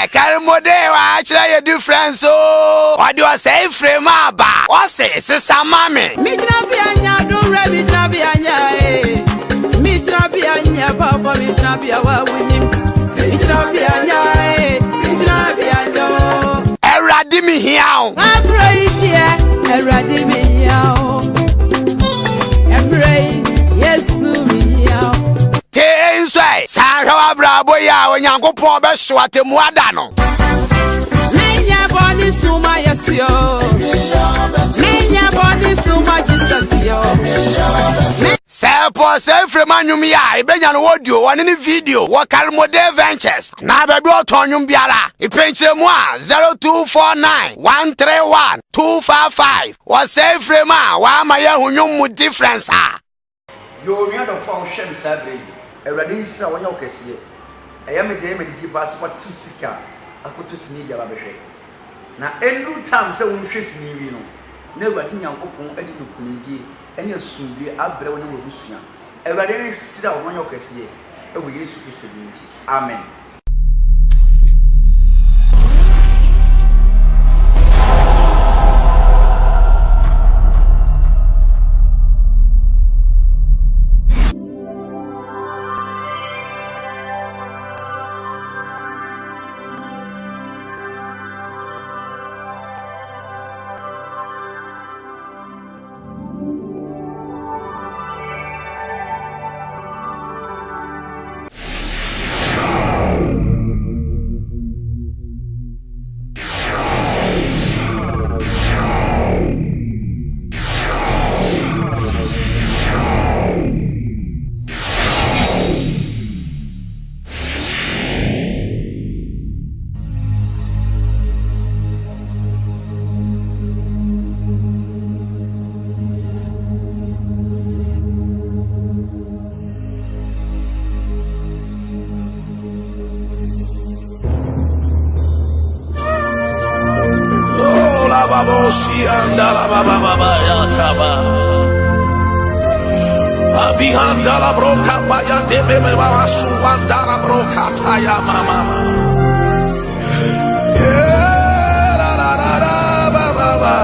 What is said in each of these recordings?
Karimode wa achira your difference oh. What do I say frame aba? What say sister mama? Me trabianya do re me trabianya eh. Me trabianya papa me trabia wa wunim. Me trabianya eh. Me trabianya. Eradi mi hiao. Abrai here. Eradi mi hiao. Abrai Yesu mi hiao. Te insai. Sanhawa brabo ya onyankopon be so atemu ada no. Menya body suma yesio. Menya body suma Jesus yo. Sepo se frame anwum ya ebenya no audio one ni video wo Karimode Ventures na be do tonwum biara ipenchiremu a 0249131255 wo se frame a wa ma ya hunwum mu difference a yo nua do fa wo hwe bisabre Ewrade nsa wonya okese eya me de me di passport to sika akoto sini bia ba behwe na endru time se wo hwe sini wi no na Ewrade nyankopon adi no kunidie ene asumdue abre wo ne wo busua Ewrade sira wonya okese ewo Yesu Kristo dinti amen. Babosi andala baba ya taba abihanda la broka bayante bebe baba suwanda la broka taya mama la baba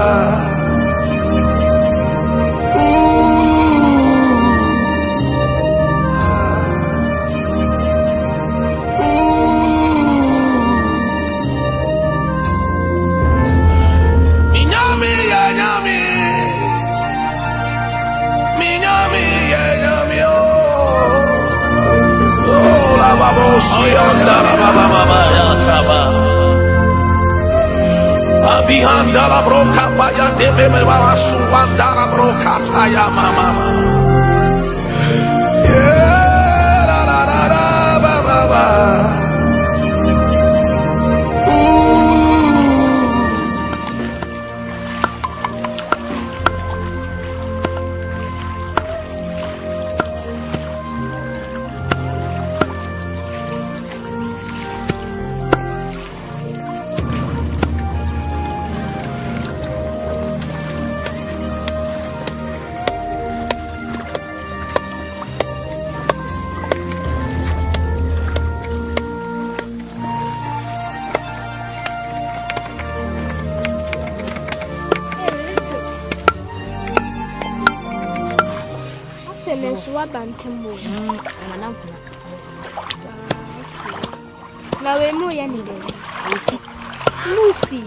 abihanda la broka bayante bebe baba suwanda la broka taya mama baba Na we mo ya ni de. Lucy.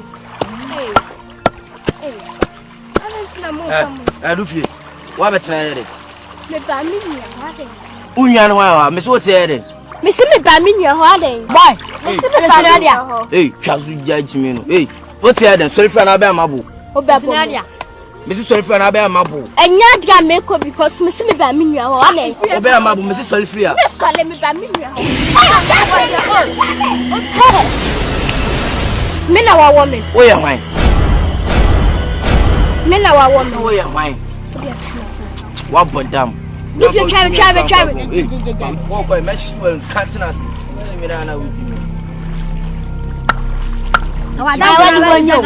Hey. Alantina mo kamu. Lucy. Wa betena yere. Me ba mi nya ho de. Unya no wa me so te yere. Me se me ba mi nya ho de. Boy, me se me ba mi nya ho. Hey, twazu judge no. Hey, what te yere so fa na ba mabo. O ba bo. Me so fa na ba mabo. Enya dia make up because me se me ba mi nya ho de. O ba mabo me se so free a. Me so le me ba mi nya ho. Me na wa woman. O ye hwan? Me na wa woman. O ye hwan? Wa bodam. If you try. Oh boy, me she will can't us. See me na with you. Wa da wa ni go nyo.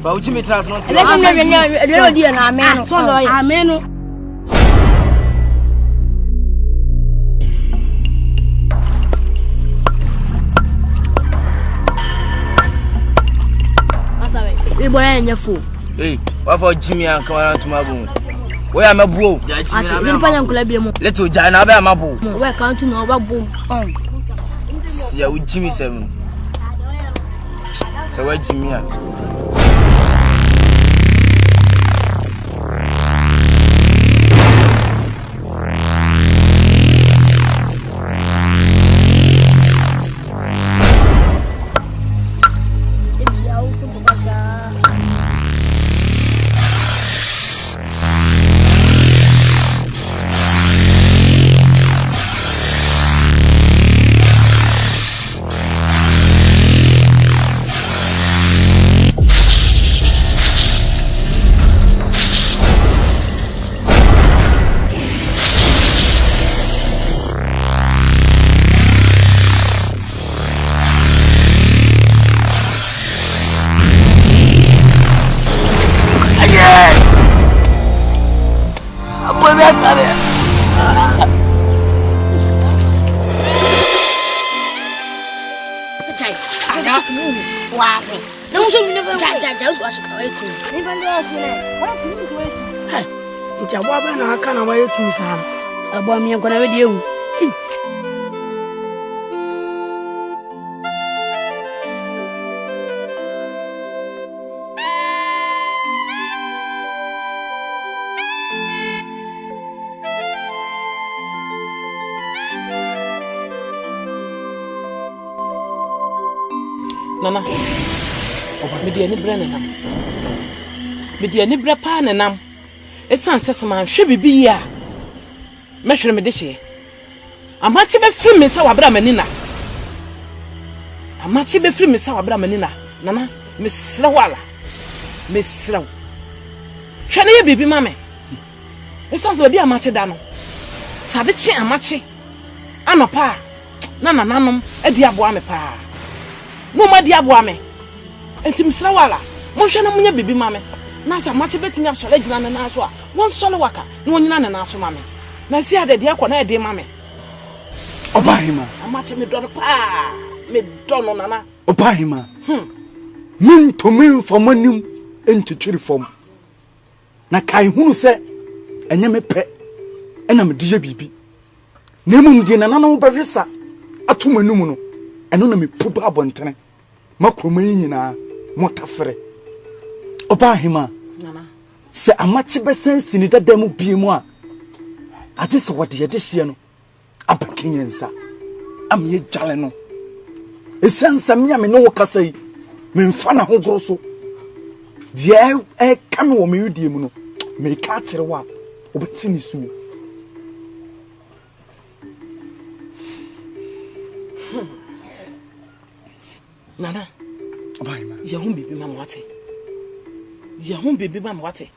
Fa uchi me trans not. Ele no di na ameno. So lo ya. Ameno. me boy and your fool. Hey, what for Jimmy and come around to my room? Where am I, bro? I didn't find Uncle Abiamo. Little Jana, I'm my boo. Where can't you know about boom? See, I with Jimmy 7. So, where Jimmy? About me, I'm gonna read you. Nana, me dear, ni Brennan. Me dear, ni Brapan and Nam. It's Sansa, man, should be ya. Measure me this year. I'm much of a free Miss Abramenina. I'm much of a free Miss Abramenina. Nana, Miss Rawala. Miss Raw. Shall you be, mammy? It sounds to be a match dano. Savici and matchy. Ano pa. Nana nanum, a diabuame pa. Mama diabuame. And Tim Srawala. Moshana munya baby mammy. Nasa much betting your solid and Naswa. One solo worker, no nana and Nasu mammy. Na see the diakona de mammy. Obahima. I'm much me don pa. Me don nana. Obahima. Min to min for money into tree form. Na kai hunu se enye me pe ena me die bibi. Na mum die nana no behwesa atoma num no. Eno na me puba abontene. Makroma nyina motafere. Obahima. Nana. Se amachi besen sini dadam biemu a ade se wode yede hye no abakenyensa am ye dwale no esensa me ame no kasa yi me mfa na hogoro so die kam wo me yudie mu no me ka kire wa obeti ni su Nana. Obahima. Yahum bibi mama wate. Yahum bibi mama wate.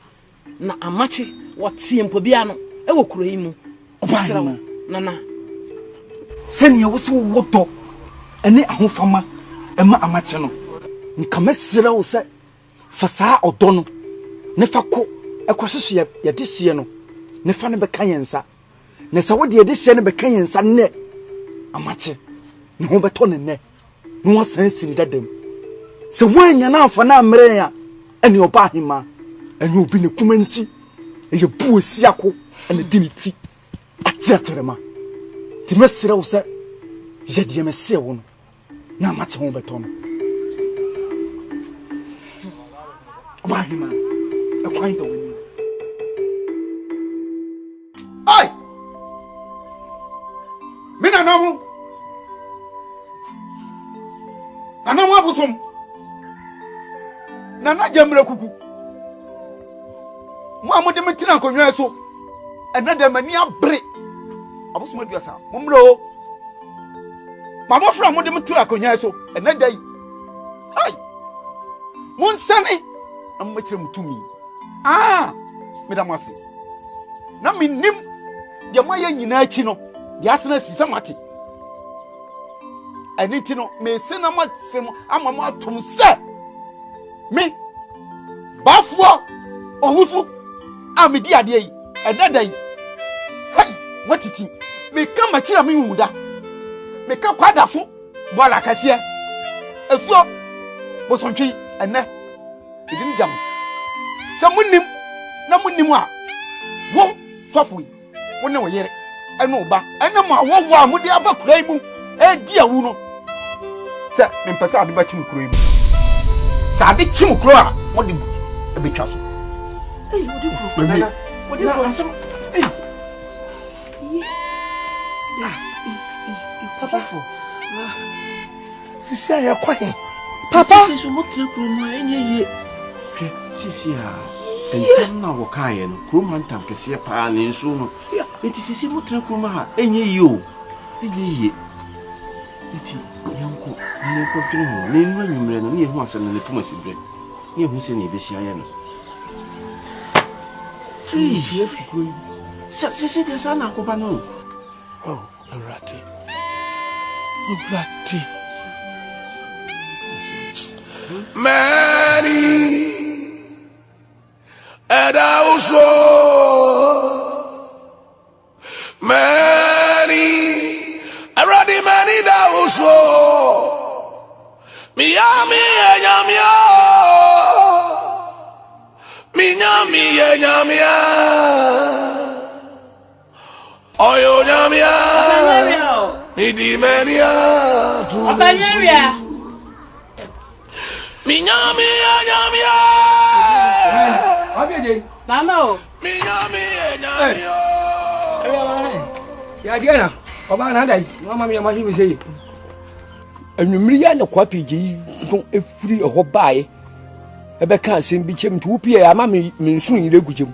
Na amachi watie mpobia no e wo kuro yi mu. Obahima. Nana. Senya wo so wodo ene ahofama ema amachi no. Nka mesira wo se fa saa odo no ne fa ko ekohwehwe ye de hye no ne fa ne beka yensa. Ne sa wo de ye de hye ne beka yensa ne amachi ne ho beto ne ne. No one sense in that them. So when you're now for now, Maria, and your Bahima, and you'll be in a Kumanchi, and your boo Siako, and the dignity. At Jaterema. The messenger was said, Jedia Messia one. Now much home beton. Bahima, a quaint of woman. Oi! Mina no. Ana mo abusom na na jamre kuku mo amode metina konwa so ena de mani abre abusom aduasa mo mro ma mo fra mo de metu akonwa so ena dai hai mon sane am metire mutumi me da mase na minim de moye nyina achi no de asena sisa mate anything no me sena matsem amama atom se me bafo ohufu amedi ade yi edada yi hey watiti me ka machira me huda me ka kwadafo bola kase esuo bosontwi ene Idin jam. Samunim na munimwa. Wo sofui. Wona wo yere. Eno ba. Ena ma wo a mudi abakura imu. E di awu no. Sa me mpesa ade ba chim kuro imu. Sa ade chim kuro a wo de buti. E betwa so. Eh wo de kuro. Wo de kuro asem. Eh. Papa. Sisi aye kwae. Papa. Sisi mo tre kuro mu enye. Hwe sisi a. Entem na wo kae no. Kuro man tam kese pa na nso no. Enti sisi mo tre kuro mu ha enye yi o. Enye yi. Iti yanko dwene ho. Ne nwa nwumre no ne ehu asem na lepuma sibre. Ne ehu se na ebesi aye no. Fie fukuru. Sisi de sa na akoba no. Oh, Arati. Arati. Many and also many already many that also Miami Yamia Miami Yamia Oyo Yamia Midi Mania to Minyami Yamia Abede Nano Minyami Yamia Ya Diana Oba na dai mama me ma shi sei Enumri ya na kwapiji don efuri eho bae ebe kan asem bi chem tu pie ama me nsu yire gugem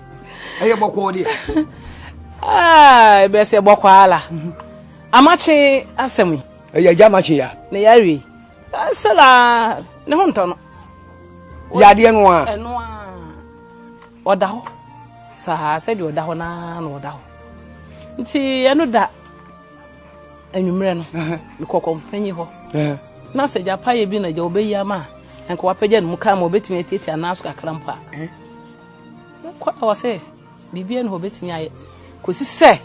eye bokwo de ebe se bokwa ala amache asemi eye jamache ya ne yawi asala ne honto no ya de no a eno a oda ho sa se de oda ho na oda ho nti eno da enwumre no me kokompanyi ho na se japa ye bi na je obeyi ama enko wapeje no muka ma obetimi etieti anaso kakrampa ko awase bibie no obetimi aye kosi se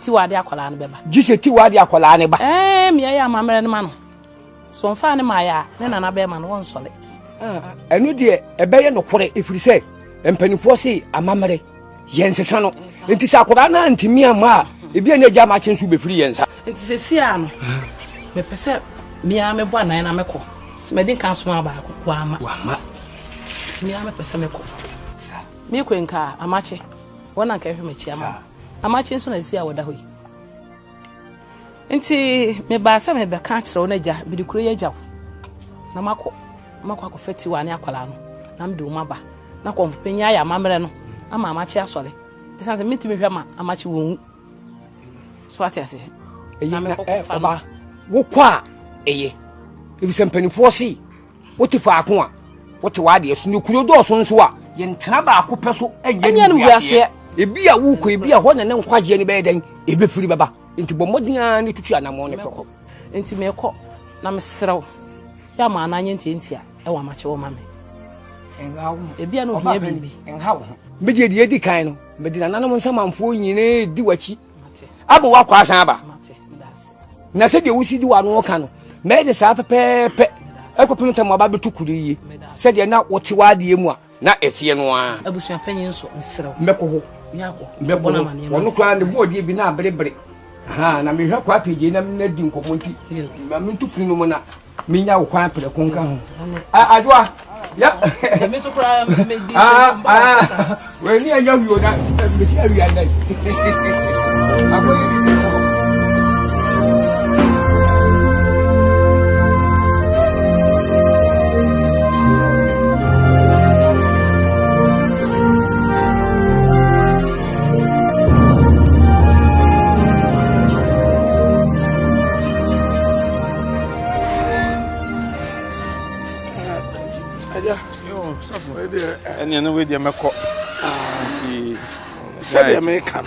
ti wade akola no beba gise ti wade akola ne ba me ya amamre no ma no so mfa ne ma ya ne nana be ma no won sole enu de ebe ye no kore efiri se empanipo se amamre yensesa no enti sa akola na ntimi ama ebi na ja ma chensu be firi yensa enti se sia no me pese me ya me bo anan na meko ti me din kan so aba akoko ama ti me ya me pese meko sa me kwenka amache wona nka hwe mechi ama amache nso na sia woda hoyi enti me ba sa me be kan kire na ja bi dikuro ye jaw na mako akofati wa ne akwala no na mde wo ba na konfupenya ya mamre no ama amache asole esanse mitimi hwe ma amache won so atiase na oba wo kwa eye ebise mpanifo si wote fa ako a wote wade so ne kuro do so nso a ye ntena ba ako peso enye no wiase ebi a wo ko ebi a ho ne nkwaje ne be den ebe firi baba nti bomodin ne tutu anamo ne feko nti meko na mesrew ya ma ananye nti a e wa mache wo mame enhawo ebi a no hia bibi enhawo meje de edi kan no medina nanom nsamamfo nyine di wachi abo wa kwa san aba na se de wusi di wa no ka no me de sa pepepe ekopem tam aba betukuru yi se de na wote wade mu a na etie no a abusua panyin so mesrew meko ho yako mbeko na mane wono kwa ne bodi bi na berebre ha na me hwa kwa peje na na di nkomonti ma mentukuru no mu na minya wo kwa pere konka ho adwa ya me so kra me di we ni anya wi oda me si awi anai akoyi ni ene no we de meko said the American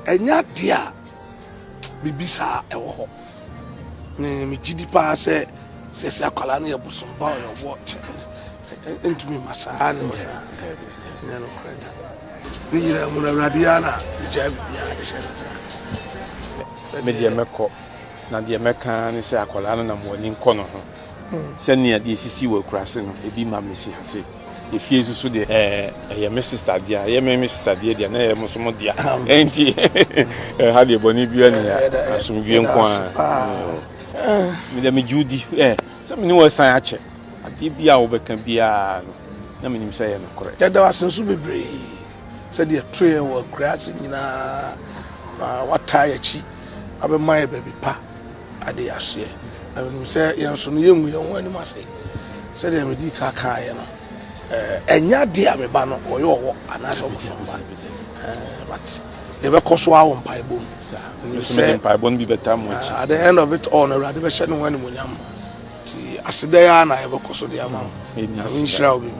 enya dia bibisa e wo ho ne me gidi pa se akwala na yebuso ba yo watch entumi masa ne sa ne no kwenda ni yira mu na radiana jabi bia de shesa me de meko na de meka ne se akwala no na mo ni nko no ho sɛnea deɛ sisi wɔ kurase no ebi ma me si ase efie so de ɛyɛ me sister dia ɛyɛ me sister dia dia na ɛyɛ mo so mo dia enti ha de bɔne bia ne asomdwie nko a me de me judi sɛ me ne wɔ san akyɛ ade bia wo bɛka bia no na me nim sɛ yɛ no korɛ da wasenso bebre sɛ de troye wɔ kurase nyina wata ya chi abɛma yɛ baabi pa ade asoɛ na me nim sɛ yɛn so no yɛngu yɛn ho anim ase sɛ de me di kaka yɛ no enya dia me ba no oyo wo anaso bosomba but they be koso awo mpaebo you say mpaebo bi beta mo chi at the end of it all na rade be hye no wani munyam ti aseda ya na ye be koso dia ma we nshira obi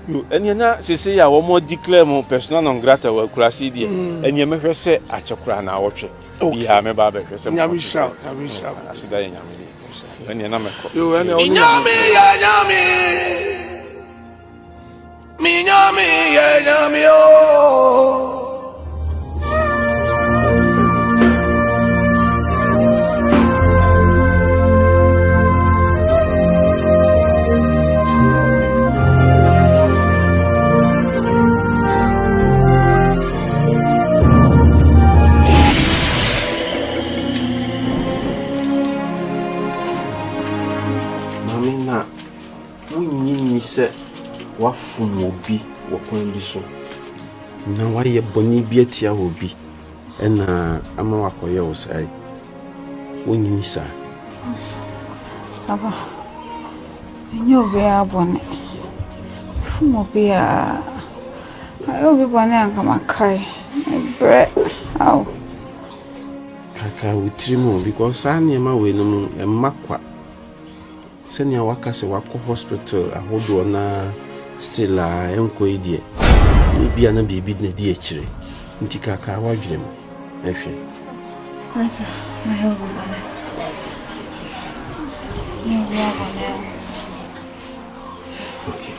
yo enya na sese ya wo mo declare mo persona non grata wa kurase die enya me hwɛ sɛ akyekura na awotwe bi ha me ba be hwɛ sɛ nyam nshira aseda ya nyame enya na me ko yo enya nyame ya nyame mi nyami ye nyami o mami na wunyi se wafum obi wakwan bi so na waye boni bi atia obi na ama wakoye wo sai wonyi sa papa nyo be abone fum obi a ayo bi bone anka makai bre aw kaka witrimo because ani ma we no makwa senia wakase wako hospital ahodo na still enko idie bia na bibi na di akire nti kaka wadwene mu ehwe ata na yo bana okay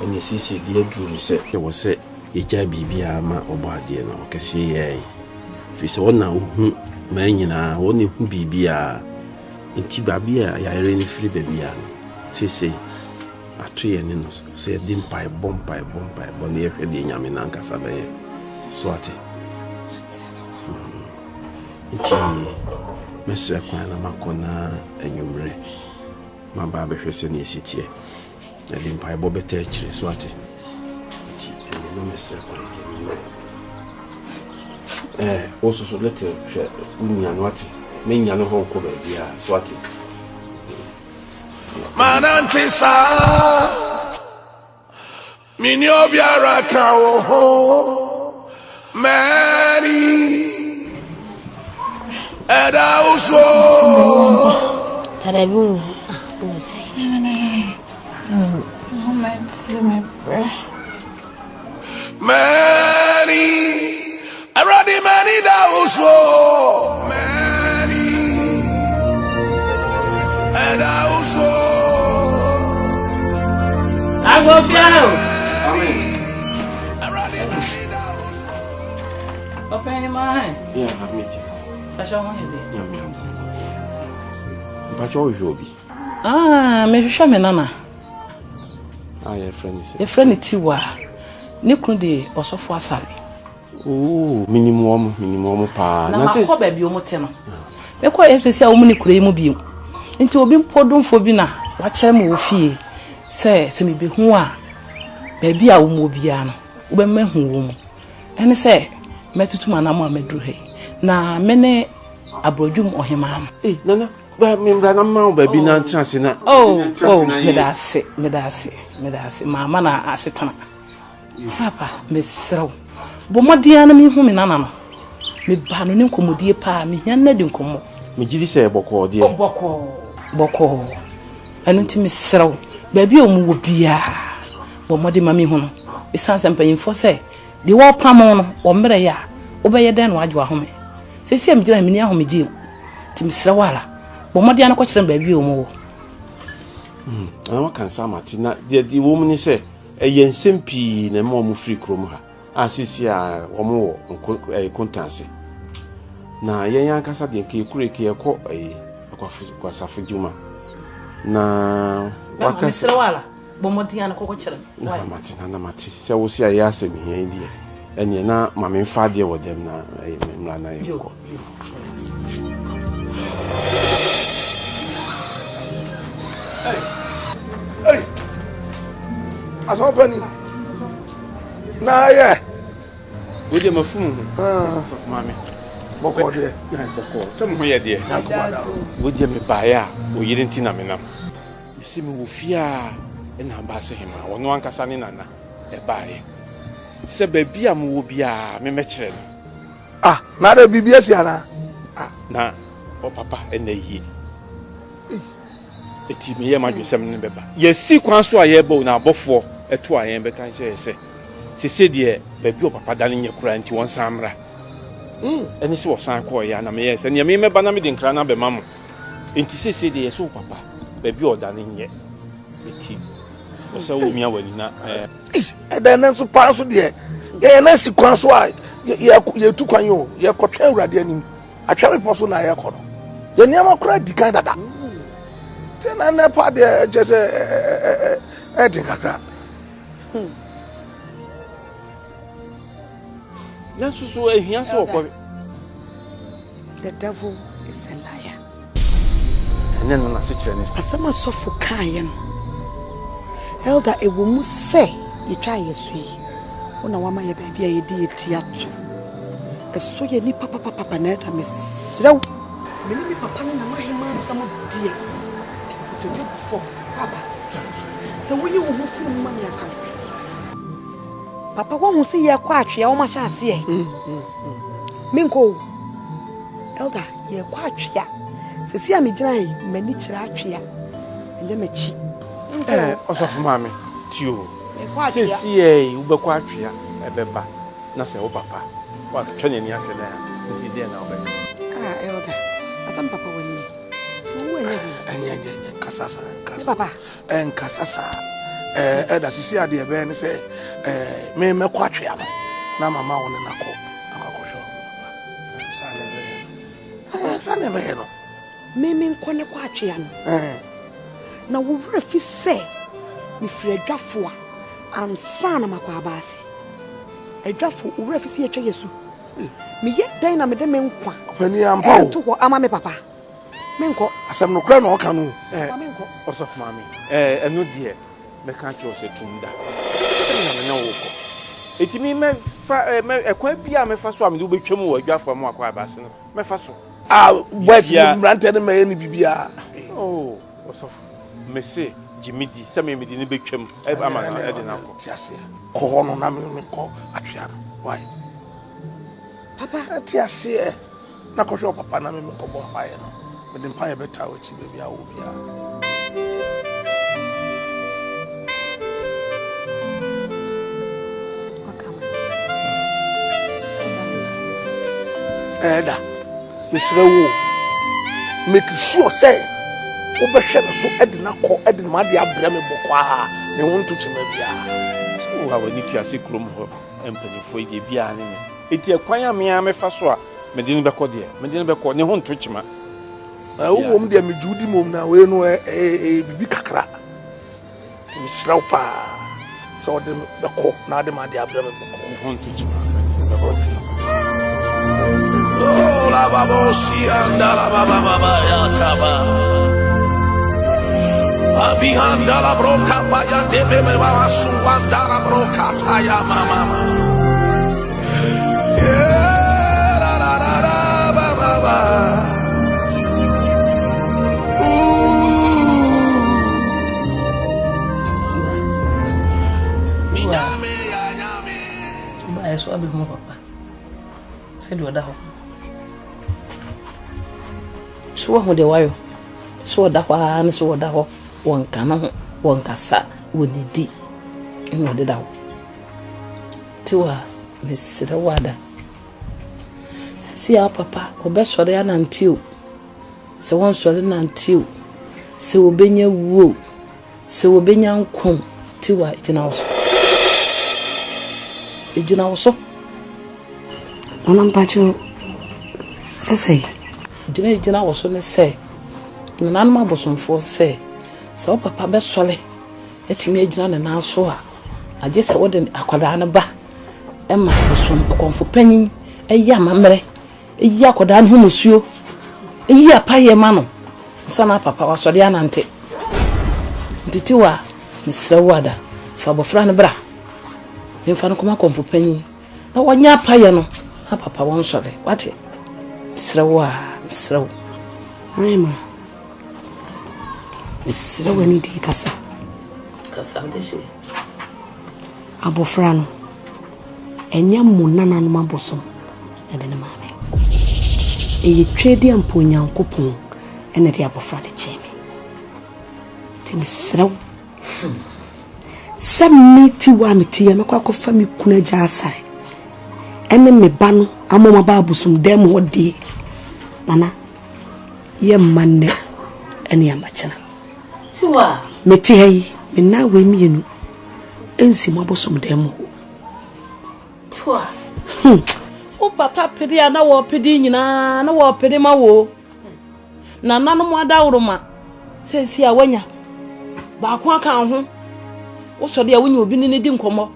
ani sisi die drum se e wo se eja bibi ama obo ade na okese ye fi se wona hu ma nyina wona hu bibi a nti babia ya ere ni free baby a sisi atoye ne no se di mpai bom ne ehwe de nyame na nkasa be so ate nti mesre kwa na makona enwumre ma ba be hwese ne esitie na di mpai bo beta akire so ate nti no mesre kwa also so let unya no ate me nya no ho ko ba bia so ate manantisa minyo biara ka wo ho mani eda uso tarabu mani already mani da uso mani eda uso Agofia. Open your mind. Yeah, have me. Fashion one is it? But you obi. Me hwehwe me nana. Your friend is. Your friend Tiwa. Ni kunu de osofo asale. Oh, minimum pa. Na ko ba bi o mote no. Me ko esesi a wo mu ni kure mu bi. Nti obi mpodonfo bi na wa kire me wo fie. Se me be hu a ba bi a wo mu bia no. Wo be ma hu wo mu. Ene se metutuma na mo amedru he. Na mene abrodwum ohema no. Nana, ba me mbra na ma ba bi na ntrase na. Medase. Mama na asetana. Papa, mesrew. Bo modia na me hu me nana no. Me ba no ne nkomodie pa me hia na di nkomo. Me gidi se boko de. Boko. Anu nti mesrew. Ba bi o mu wo bia. Bo modi ma me hu no. Esanse mpanyimfo se de wo pam no wo mre ya. Wo be ye den no agwa home. Sesi am gina me ni ahome giem. Ti mesrew ala. Bo modi an ko kire ba bi o mu wo. Ana kan samati na de wo mu ni se eye nsempi na ma mu free krom ha. Asisi a wo mu wo kontanse. Na yen yan kasa de ke kure ke ko akwa safo juma. Na waka misra wala bomodi ana kokko kyerem na mati se wo si aye asem hia die ene na mame fa de wo dem na mra na yeko Hey aso bani na ye wo de mafum mame boko de boko se mo ye de wo de me baaya o yire ntina menam isi me wo fia ena ba se hema wono ankasa ne nana e baaye se babia mo wo bia me mekere no na da bibia si ana na o papa ena yi eti me ye madwesem ne beba ye si kwan so aye bo na abofo eto aye be kan hye se se de babi o papa da ne nyekura nti won samra eni se wo san ko ya na me ye se ne me meba na me de nkra na be mamo enti se de ye so papa babi o da ne nye eti o se wo mia wani na then so pa so de ye na si kwan so a ye tu kwan yo ye kotwa urade anim atwa me so na ye kono ye niam kora dikan dada tena na pa de just kakra na susu ehia se wo ko the devil is a liar ene no na se kire ni asama sofo kan ye no elder ewo mu se yitwa yesu yi ona wama ye ba bia ye di etiato eso ye ni papa na eta mesrew me ni papa na mahima asam die to do before baba so we you who feel money aka papa won se ye kwa atwe wo ma sha ase minko elder ye kwa atwe sesi am gina yi mani kira atwe ende machi osofu mame tio sesi wo be kwa atwe ebeba na se wo papa wa twene ni ahwe na nti de na obe elder asam papa wani wo enye enye kasasa papa kasasa da sisi ade be ne se me kwatwe am na mama won na ko akakosho sane be no me nkone kwatwe am na wo wura fi se mi firi adwafo ansa na makwa abase adwafo wo wura fi se yetwa yesu mi ye dan na me de me nkwa pani ampa to ho ama me papa menko asem no kra no ka no menko osofu mame eno de me ka cho se tunda na me na wo ko etimi me fa me ekwa bia me fa so am de obetwam wo adwafo mo akwa abase no me fa so boys ni brante de me ni bibia osofu me se jimidi se me medi ni betwam ama na de na ko tiase ko no na me ko atwea no why papa tiase na ko hwe papa na me ko bo pae no me de pae beta we chi bibia wo bia Eda misrewo make sure say obehwe me so edina ko edina ma de abra me bokwa ne wonto chema bia so ha wani tiase krom ho empanifo ide bia ne me eti ekwan amia me fa so a me de ni beko de me de ni beko ne wonto chema wo de me judi mom na we no bibi kakra ti misrewo pa so de beko na de ma de abra me bokwa ne wonto chema oh la babosi anda la baba ya taba abihanda la broka pa ya debe me baba suanda la broka ta ya mama la baba mi nyame ya nyame ba eso abi mo papa se do da ho so ho de wayo so da kwa na so da ho won kana ho won kasa wonidi eno de da ho tiwa mesira wada sisi ya papa obesore ya nantiu se won sore nantiu se obenya wuo se obenya nkom tiwa ejina oso onampacho sese jina oso ne se nananma bosonfo se So papa be sole etimi agina na nan so a agye se wo de akwada no ba e ma bosom okonfo panyin eya mamre eyi akwada no musuo eyi apaye ma no sana papa wasode anante ntitiwa misrawada fa bofra no bra mfa no koma konfo panyin na wanya apaye no na papa won sole wate misrawa ai ma misrawa ni di kasa ndishi abofra no enya munana no mabosom na de ne maame eyi twedi amponyankopon ene de abofra de cheme ti misraw samiti wa miti ya mekwa ko fami kuna ja asare ene me ba no amoma ba abosom dem hodi nana ye manne ene ya machana tiwa meti hayi me na we mienu ensi mabosom dem tiwa o papa pedi ana wo pedi nyina na wo pedi ma wo na nanu mo adawroma sesi awanya ba ko aka ho wo so de awanya obi ni di nkomo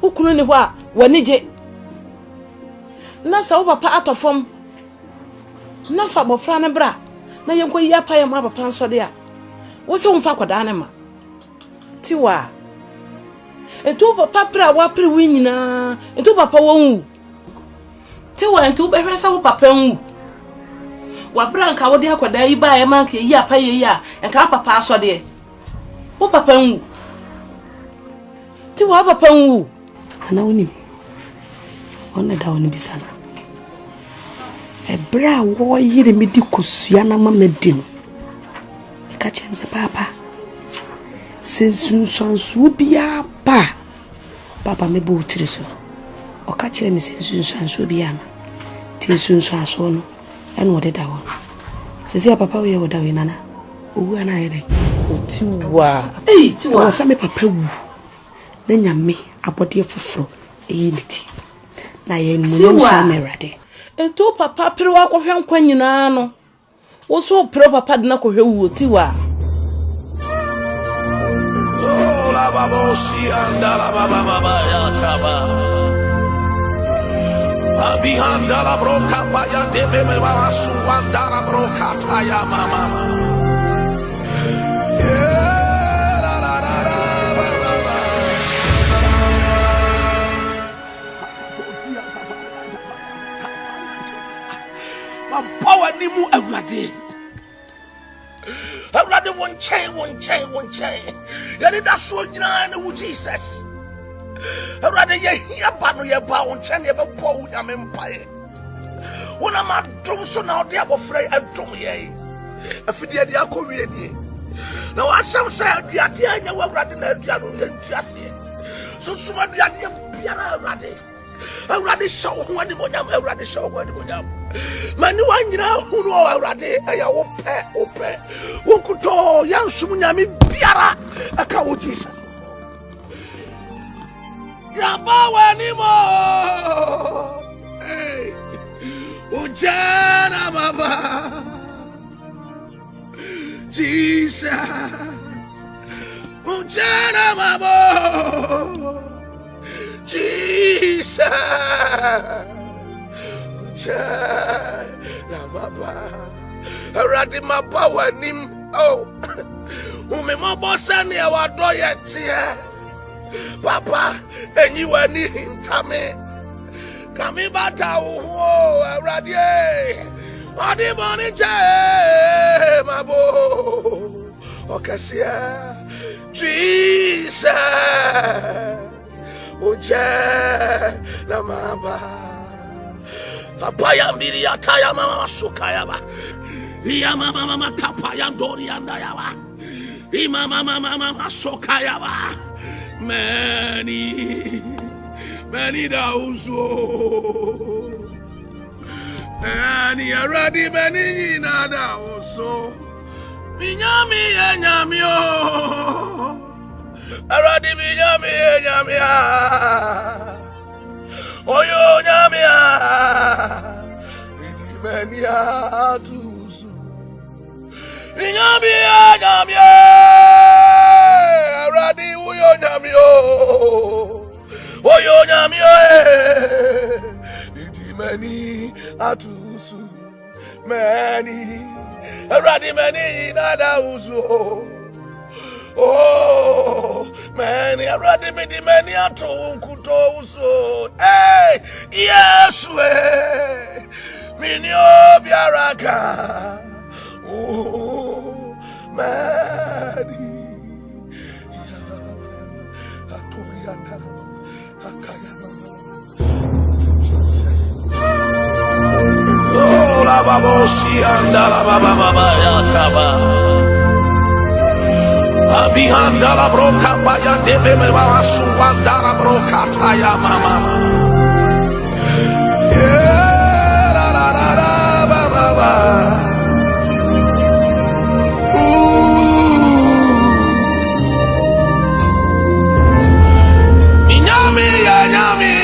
ukunu ni ho a wani je na sa wo papa atofom na fa bofra ne bra na yenko yi apaye ma papa nso de a wo se wo mfa kwada ne ma tiwa etu papa pra wa pre wi nyina etu papa won tiwa entu be hwesa wo papa nwu wa bra nka wo de akwada yi ba e ma nka yi apaye yi a enka papa aso de wo papa nwu tiwa papa nwu ana woni ona da woni bisana ebra wo yire me di kosua na ma medin ka chense papa sensunsansu bia papa me bo utiriso o ka kire me sensunsansu bia ma tinsunsansu no eno de da wo sesi papa wo ye wo da we nana owu ana yere otiwa tiwa sa me papa wu na nyame abode foforo eyi niti na ye nmu sha merade eto papa pere wa kohwe nkwa nyina no wo so pere papa de na kohwe wu otiwa la babosi anda la baba ya taba abihanda la broka pa ya de bebe baba suanda la broka ta ya mama ma power ni mu awurade won chain ya ni da so nyina na wu Jesus awurade ye hia ba no ye ba won chain ye be bo wu ya me mpae wona ma dum so na ode abofra adum ye afidie de akowie die na wa sam sa aduade anya wa awurade na aduade no ye ntuase so suma aduade biara awurade shaw ho ani monyam awurade shaw ho ani monyam mani wa nyina hunu awurade aya wo pe wo kuto ya nsum nyame biara aka wo Jesus ya bawa ni mo ujana baba Jesus ujana baba Jesus la baba aradi mabawa nim oh umi mabosa ni awado yetie papa enyi wani hintame kami bata uho aradi odi boni che mabo okasia Jesus uje na maba apaya mbili ataya mama sukaya ba ya mama kapaya ndori anda ya ba mama sukaya ba many dauzo ani aradi many na dauzo minyami o aradi minyami oyo nyamia itimenia tuzu nyamia nyamio oyo nyamio iti mani atusu mani eradi mani nada uzo oh mani eradi midi mani atunkuto uzo yesu minio biaraka oh mani oh la babosi anda la baba ya taba abihanda la broca paya debe me baba suwanda la broca taya mama la la la la baba Minyami ya nyami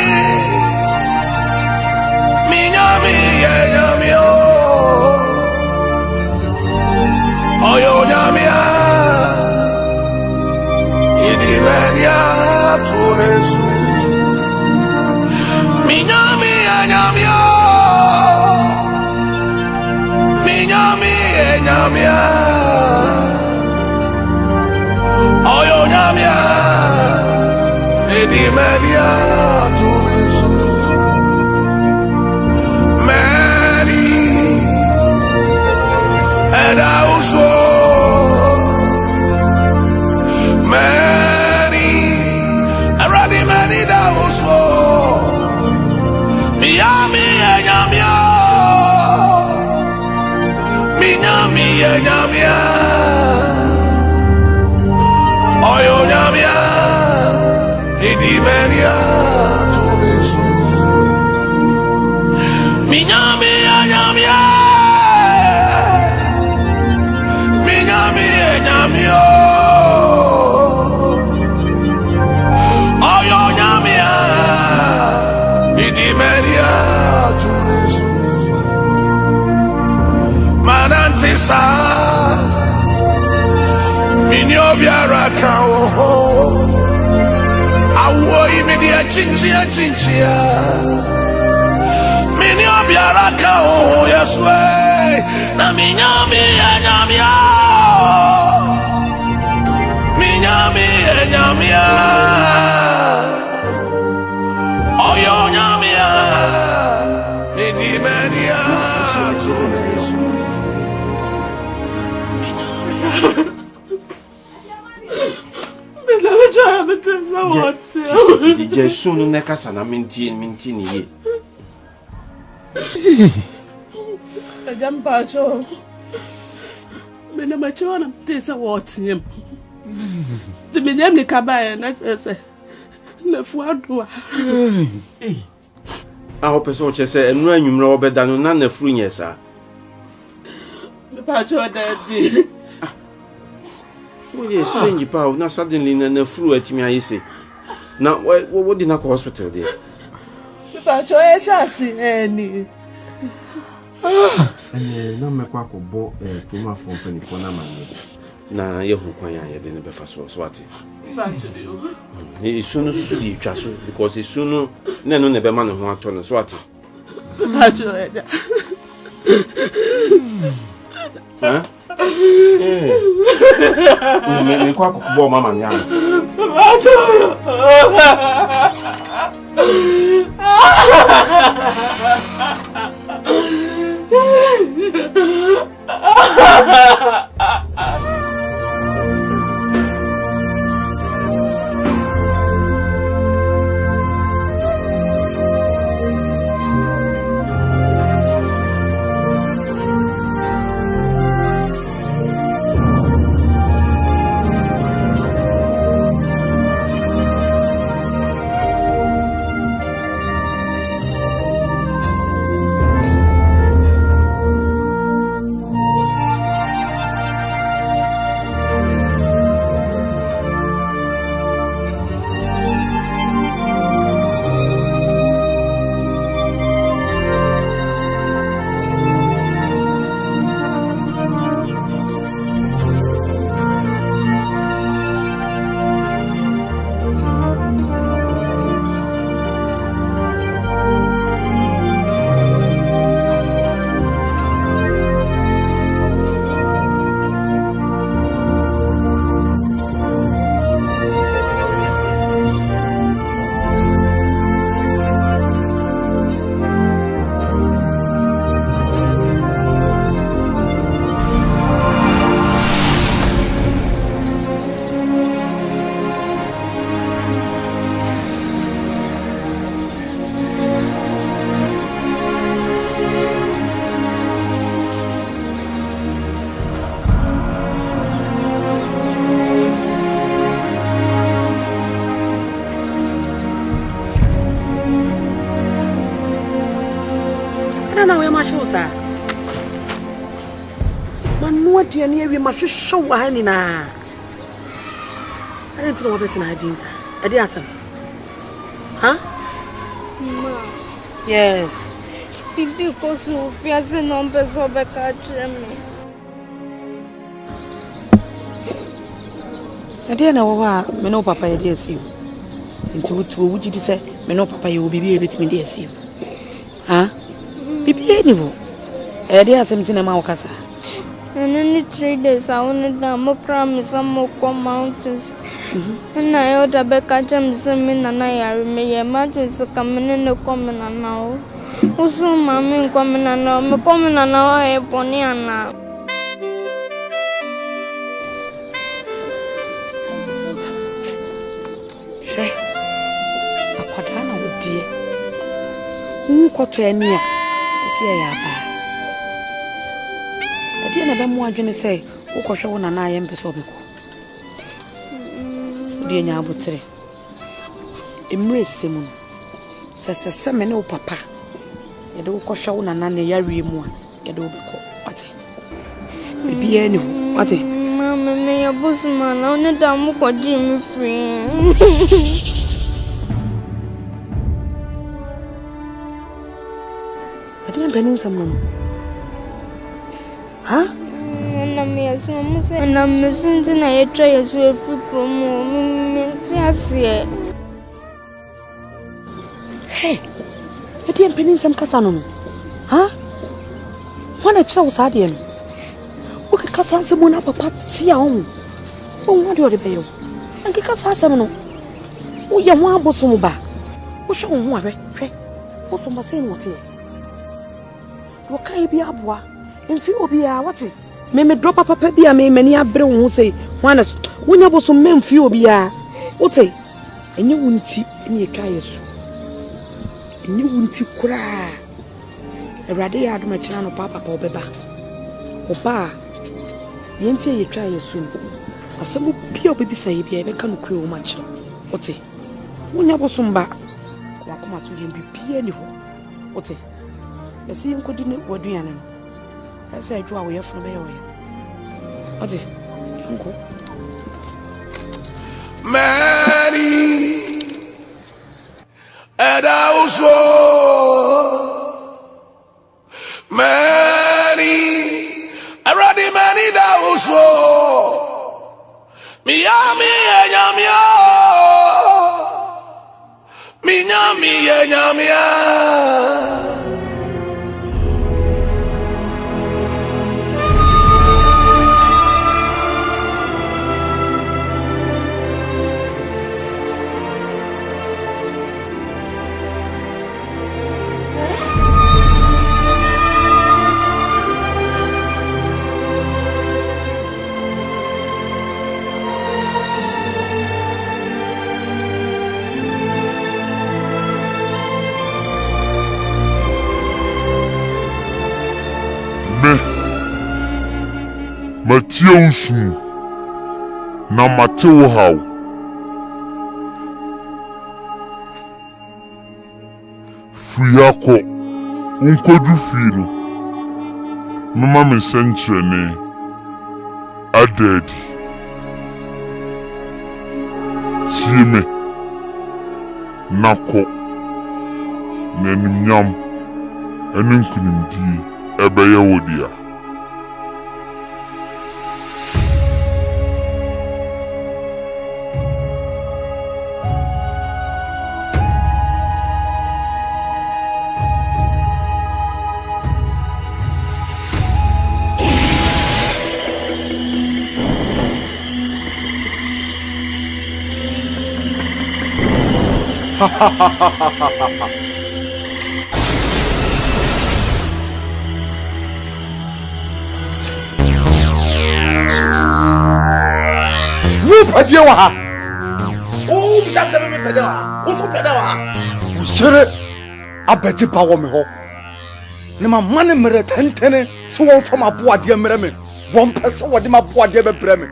oyo nyamia idimenia tunesu minyami ya nyamia oyo nyamia idimenia tunesu and also many already many that also miami enyamia oyo nyamia idimenia tumesu minyami enyamia Nyamio oyo nyamia idimenia tunesu manantisa minio biara kao awo imedia chinchia minio biara kao yeswe na minyami nyamia nyamia oyo nyamia idimenia tunesu Jesu no nekasa na minti ni ye Jampacho mena macho na mtesa wote Timinyam ni kabaya na chese na fuadua aho peso chese enu anwumre obeda no na na furu nyesa Pacho daddy we strange pa na suddenly na furu atimi ayese na what did na go hospital there Pacho shasi eni na mekwa ko bo trauma from penifo na manje na yehu kwan ya ye de ne befa so ati sunu susu di twa so because sunu na no ne be ma ne ho ato no so ati me kwa ko bo mama nya ma show sa manu aduane awie ma hwehwe wa ha ni na I don't know what na din sa e dey asam huh Ma Yes. Bibi ko so fiase no peso be ka kire me. Ade na wo ha me no papa ye dey asiu. Nti wo wugidi se me no papa ye wo bibi e betimi dey asiu. Ha? Bibi e ni wo. E dey asem tina ma wo kasa. Any 3 days I want to mokra me some more mountains. And I ought be ka jam some na na ya me ye ma to so come no come na now. Usu mami come na now me come na now e poni ana. She akwada na wo die. Nkoto ani a osi ya ba. Ade na be mo adwene sei wo kohwe wo na na ye mpese obeko. Die nya abotere. Emre semu no. Sese me ne wo papa. Ye de wo kohwe wo na na ne yawe mu a ye de wo beko. Ate. Bibi ye ni ho. Ate. Mama me ya bosuma na one da mu ko ji mi free. Ade en benin samu. Ha? Na me aso mu se na me sunti na ye twa ye so efri promo me ti ase. Hey. Ade en benin sam kasa no. Ha? Wana chira wo sa de no. Wo ke kasa samu na papa ti a wo. Wo wade o de be yo. An ke kasa samu no. Wo ye ho abosom ba. Wo hwe wo ho ahwe. Hwe. Wo so ma se no te. Wo kai bi aboa. Mfi obi a wate me drop papa bia me mani abre wo ho sei wana wonya boso me mfi obi a wote enye wunti ene etwa yesu enye wunti kura Erade ya aduma kira no papa pa obeba oba ye nti ye twa yesu asemu bia obebisa ye bia ebeka no kure wo ma kira wote wonya boso mba wakoma to ye bibia ni ho wote esi nkodi ne waduane no I said, "Draw away from the way." What's it? Uncle. Many, and also many, already many that also. Miami, Yamia, Miami, Yamia. Matia usu na mateo hao Fuyako unkodu firo mama me senchene adedi Tieme nako nenimnyam enunkunimdi ebeye wodia Wupadia wa ha. Oh, bisha me pedawa. Uso pedawa. Ushere abeji pa wo me ho. Ne ma mane mere tentene so won fam aboade mere me. Won pese wo de ma aboade be bre me.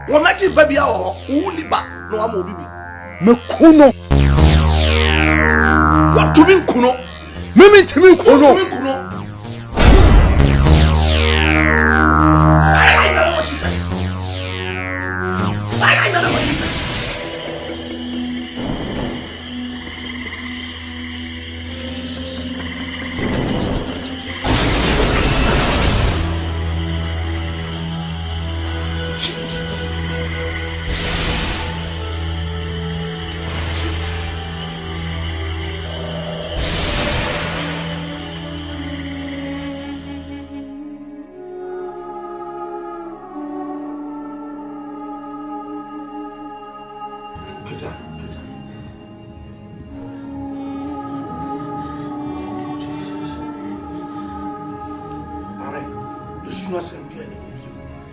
Wo maji babia ho. Wo liba no ama obibi. Me kuno. What to me kuno? Mimi timi kuno. It's not something.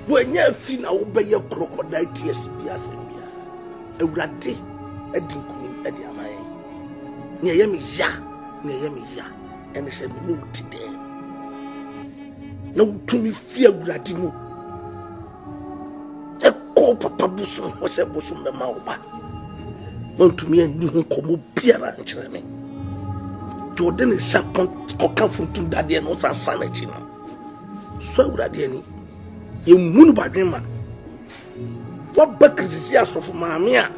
When you feel obey your crocodile tears, be as a ratty, a dinkum, a diamay. Near me, ya, and it's a minute today. No, to me, fear gratimu. A call Papa Bosom was a bosom the Mauba. Want to me and you come beer and me. Jordan is second, come from Daddy and also a sanity. So, Radiani. You moon badrima. What back is here so for mamia?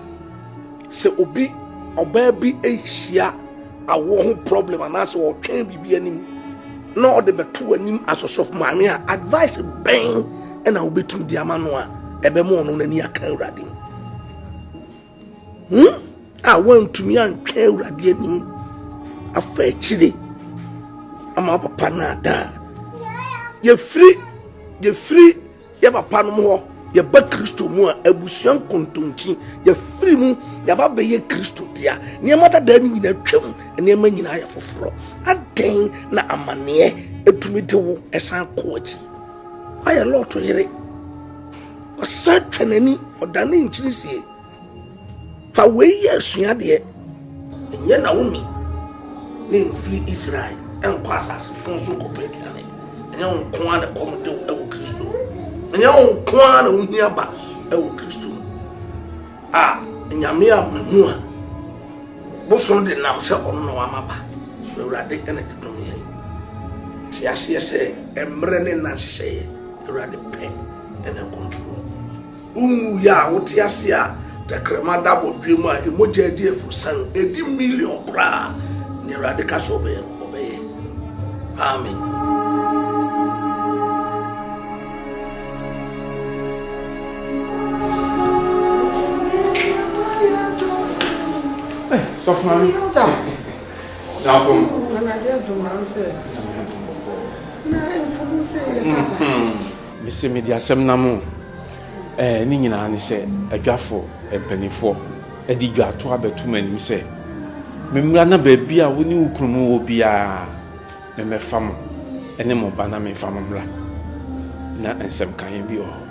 Say obi baby Asia a war problem and also or train be any no the betu anim as of mamia advice bang and I will be to the amanua ebe mo no nani aka urade. I want to me and train urade anim afa chide ama papa na da you free ya papa no mo ya ba Kristo mu abusuan kontonchi ya free mu ya ba be ye Kristo dia niam da da ni nyina twam niam nyina ya foforo aden na amane etumi de wo esan ko achi why a lot to here wasa twanani odane nchirisie fa we ye asua de enye na woni ne free Israel en kwasas fonso ko pedane enye on kwa na komde wo Kristo enye on kwa na ohia ba wo Kristo nyame a mamu a boso de nam se onno amaba so urade ene de dom ye ti ase se emre ne na hye urade pe ene control ya wo ti ase a the crema da bodwe mu a emoja di efusan edi million kra ne urade ka so be obeye amen. Stop, mommy. Now, Mr. Media Semnamo, Nina, and say, a jaffo, a penny for, a digger to have a 2 men, say. Membrana baby, I will new Krumu be a fam, and then more banana family. Not and some kind be all.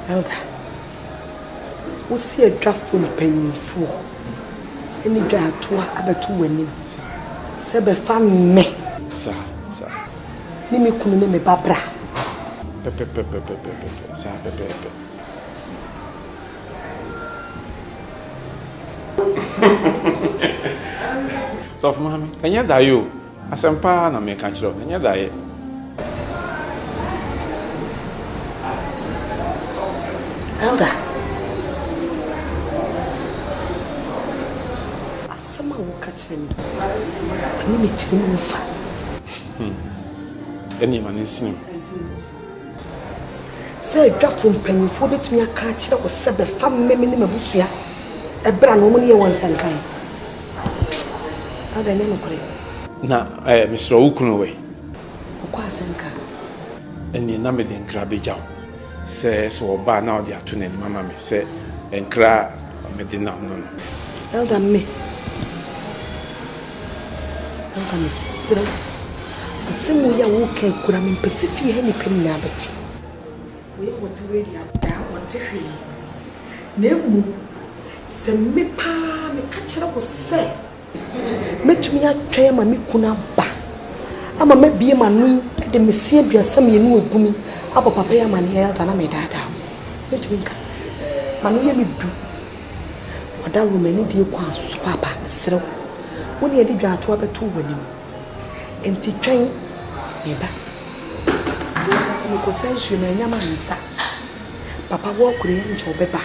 Elder, we see a draft from penny for any draft to about 2 winning. Sebe fam me, sir. Nimi kunu me babra. Pepe, sir, pepe. So, mommy, can you die you? As I'm pa na me can't you? Can you die? Elder, asama wo catch them. Ani me timi mo fa. Any man is nim. Say draft from penny for betumi aka kire wo se be fam me ni mabusua. Ebra no mo ne won san kan. Elder nyano kure. Na Mr. Ukunu we. Okwa asanka. Eni na me den krabejaw. Say so ba now they are tuning mama me say enkra medina no. Elder me sira. Asimu ya wo kan kura me pesifi he ni pem na abeti. We what ready ada what hwe. Na emu se me pa me ka kire wo se metumi atwa ma me kuna ba. Ama me bie manu e de mesie duasam ye nu ogumi. Abo papa ya mani ya na me dada. Etuminka. Manu ye mi du. Oda wo mani die kwa so papa serew. Woni e di dwa ato abeto wanim. Enti twen me ba. Mo ko sensu na nyama nsa. Papa wo kure ya nche obeba.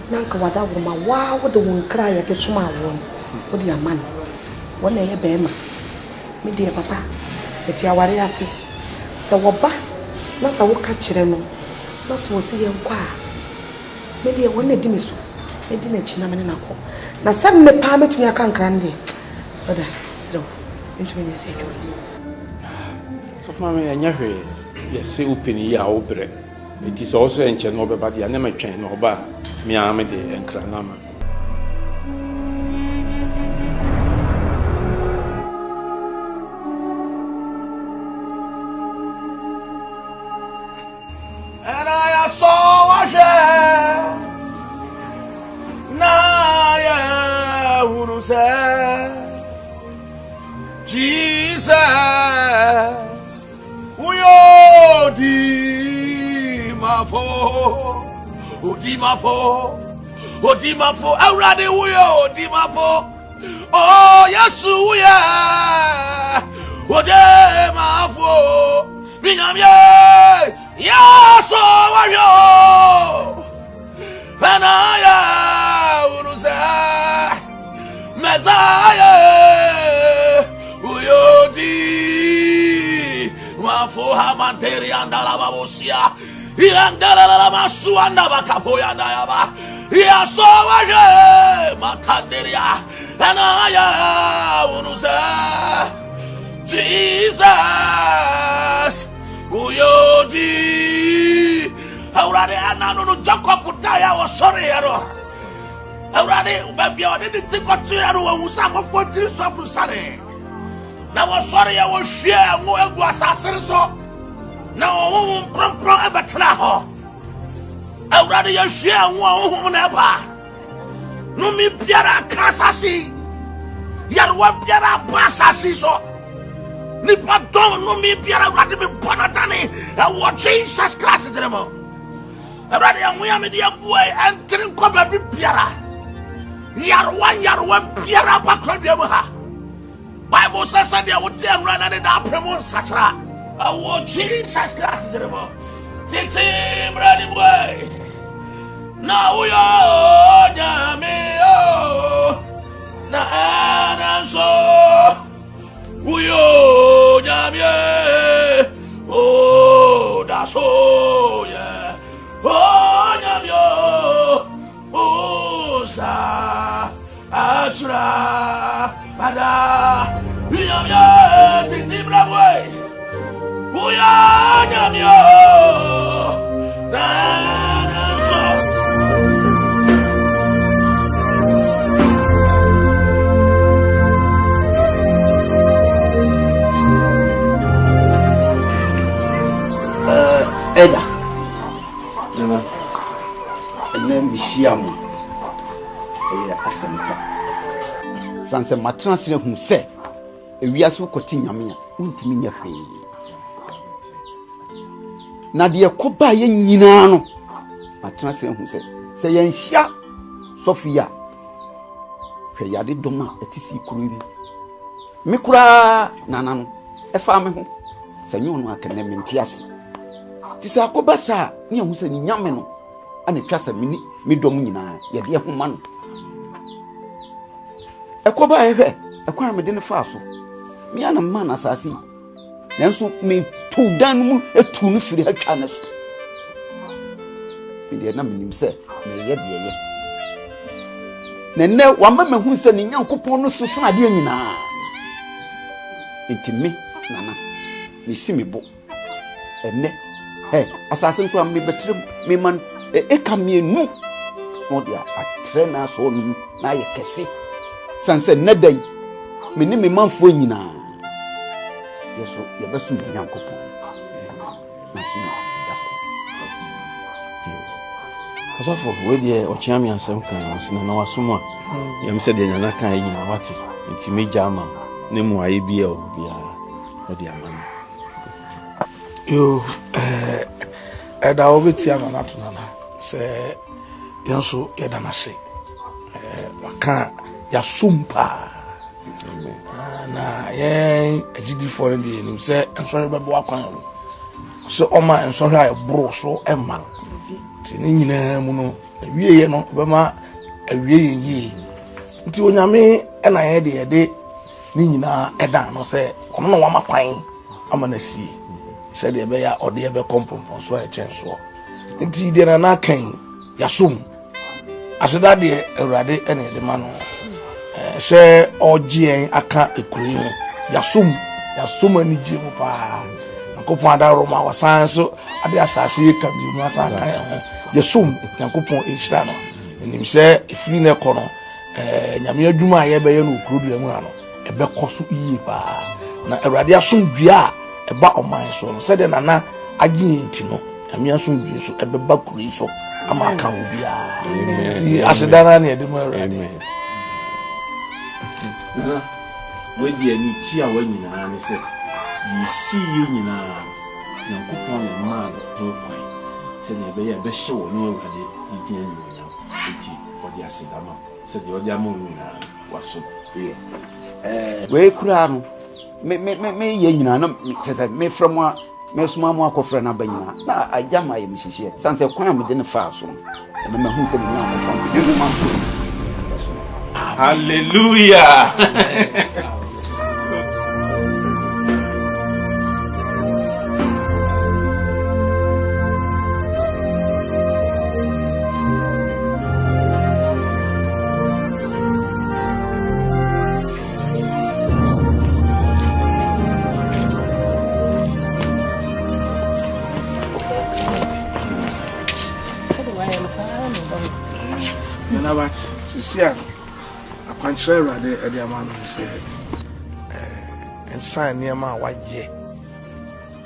Nanka wada wo ma wa wo de won kra ya de soma won. Wo de aman. Wona ye be ma. Me de papa. Eti aware ase. Se wo ba na sa wo ka kire no na so se ye nkwa me de wona di mesu me di na chi na me na ko na sa me pa metumi aka nkran de oda sro ntumi ne se dwo So for me anya hwe yes say open yi a obre it is also enche no be bad ya na matwen no ba me am de enkra na ma and I saw a share na ya who say Jesus we Odimafo awrade wuyo Odimafo oh Yesu ya Odimafo binyamye Yesu wario anaya unusa Messiah uyodi mafo hamanteri andala babosia Irandala masu anda bakapoya ndayaba ya sowaje matanderia anaya unusa Jesus uyodi awrade ananu no jakofuta ya wo sorry yaro awrade ubabia ode de tikotu yaro wo musa ko fotiri sofu sare na wo sorry ya wo hwia ngo egu asasere so na wo kronkron abatena ho awrade ya hwia ngo na ba no mi biara kasasi yarwa biara pasasi so ni padon no mi biara awrade me bonatane wo Jesus Christ deremo awrade ya mo ya me dia guai entrin ko ba biara yarwa biara bakra bia ha Bible says that they would tell run and that promote such a Jesus Christ deremo titi brady boy now we are nyame oh na so we are nyame oh that's oh yeah oh nyame oh sa atra pada nyame titi brady boy we are nyame na so Eda. Nana. Ene mishiamu. Asempa. Sanse matransire hu se. Ewiaso koti nyame a untimi nya hwe. Na de koba ye nyina no. Matransire hu se ye nhia Sofia. Hwe yade doma etisi kuru bi. Me kura nana no. Efa me ho. Sanyo no akene mentias. Tisa akobasa ni hu se ni nyame no ane twasa mini me dom nyina ye de homa no ekoba ehwe ekwa me de ne fa so me ana ma na asase nanso me to dan mu etu no firi hatwa na so me de na menim se me ye de ye nenne wa ma hu se ni nyankopon no so sana de nyina intime nana me si me bo enne hey assassin ko am me betrem me man e kamienu no dia atrena so nu na ye kese sanse nadai me ni me manfo nyina yeso ye besu nyankopon na si asafo we de ochiami asem kan osina na wasoma yem se de nyana kan nyina wate ntimi jama ne mu aye bia obia odi amana yo eda obeti amana tunana se yanso yeda se waka ya sumpa na ye agidi for the nim se ensori bebo akwan so oma ensori ay bro so emma ti ni nyina mu no wieye no bema awieye yi nti onyame na ye de ni nyina eda no se ono no wama kwan amana sie se de be ya ode be kompompo so e chenso nti de na kan yasum aseda de awrade ene de ma no se ogien aka ekuri ho yasum ani je mu pa Nyankopɔn ada Roma wasan so ade asase ka bi mu asan kan ho yesum Nyankopɔn ehira no enim sɛ efiri na kɔ no nyame adwuma a yɛbɛyɛ no okrodua mu ano ɛbɛkɔ so yie pa na Awurade asomdua a ɛba ɔman so no sɛ de nana agye nti no nyame asomdua so ɛbɛba kuri so ama ka obi a asedana na yɛde mu Awurade na wadi ani ti a wanyina ne sɛ yisi nyina Nyankopɔn na ma no kwai sɛ ne bɛyɛ bɛhyɛ wɔ no Awurade di dia nyina enti ɔde asedama sɛ de ɔde ama nyina waso we kura no me ye nyina no tese me from a me suma mu akofra na ba nyina na ajama ye mhihie sanse kwan am de ne fa so no me hu se me Nyankopɔn hallelujah But Sia, a contrary, at the amount and sign near my white ye.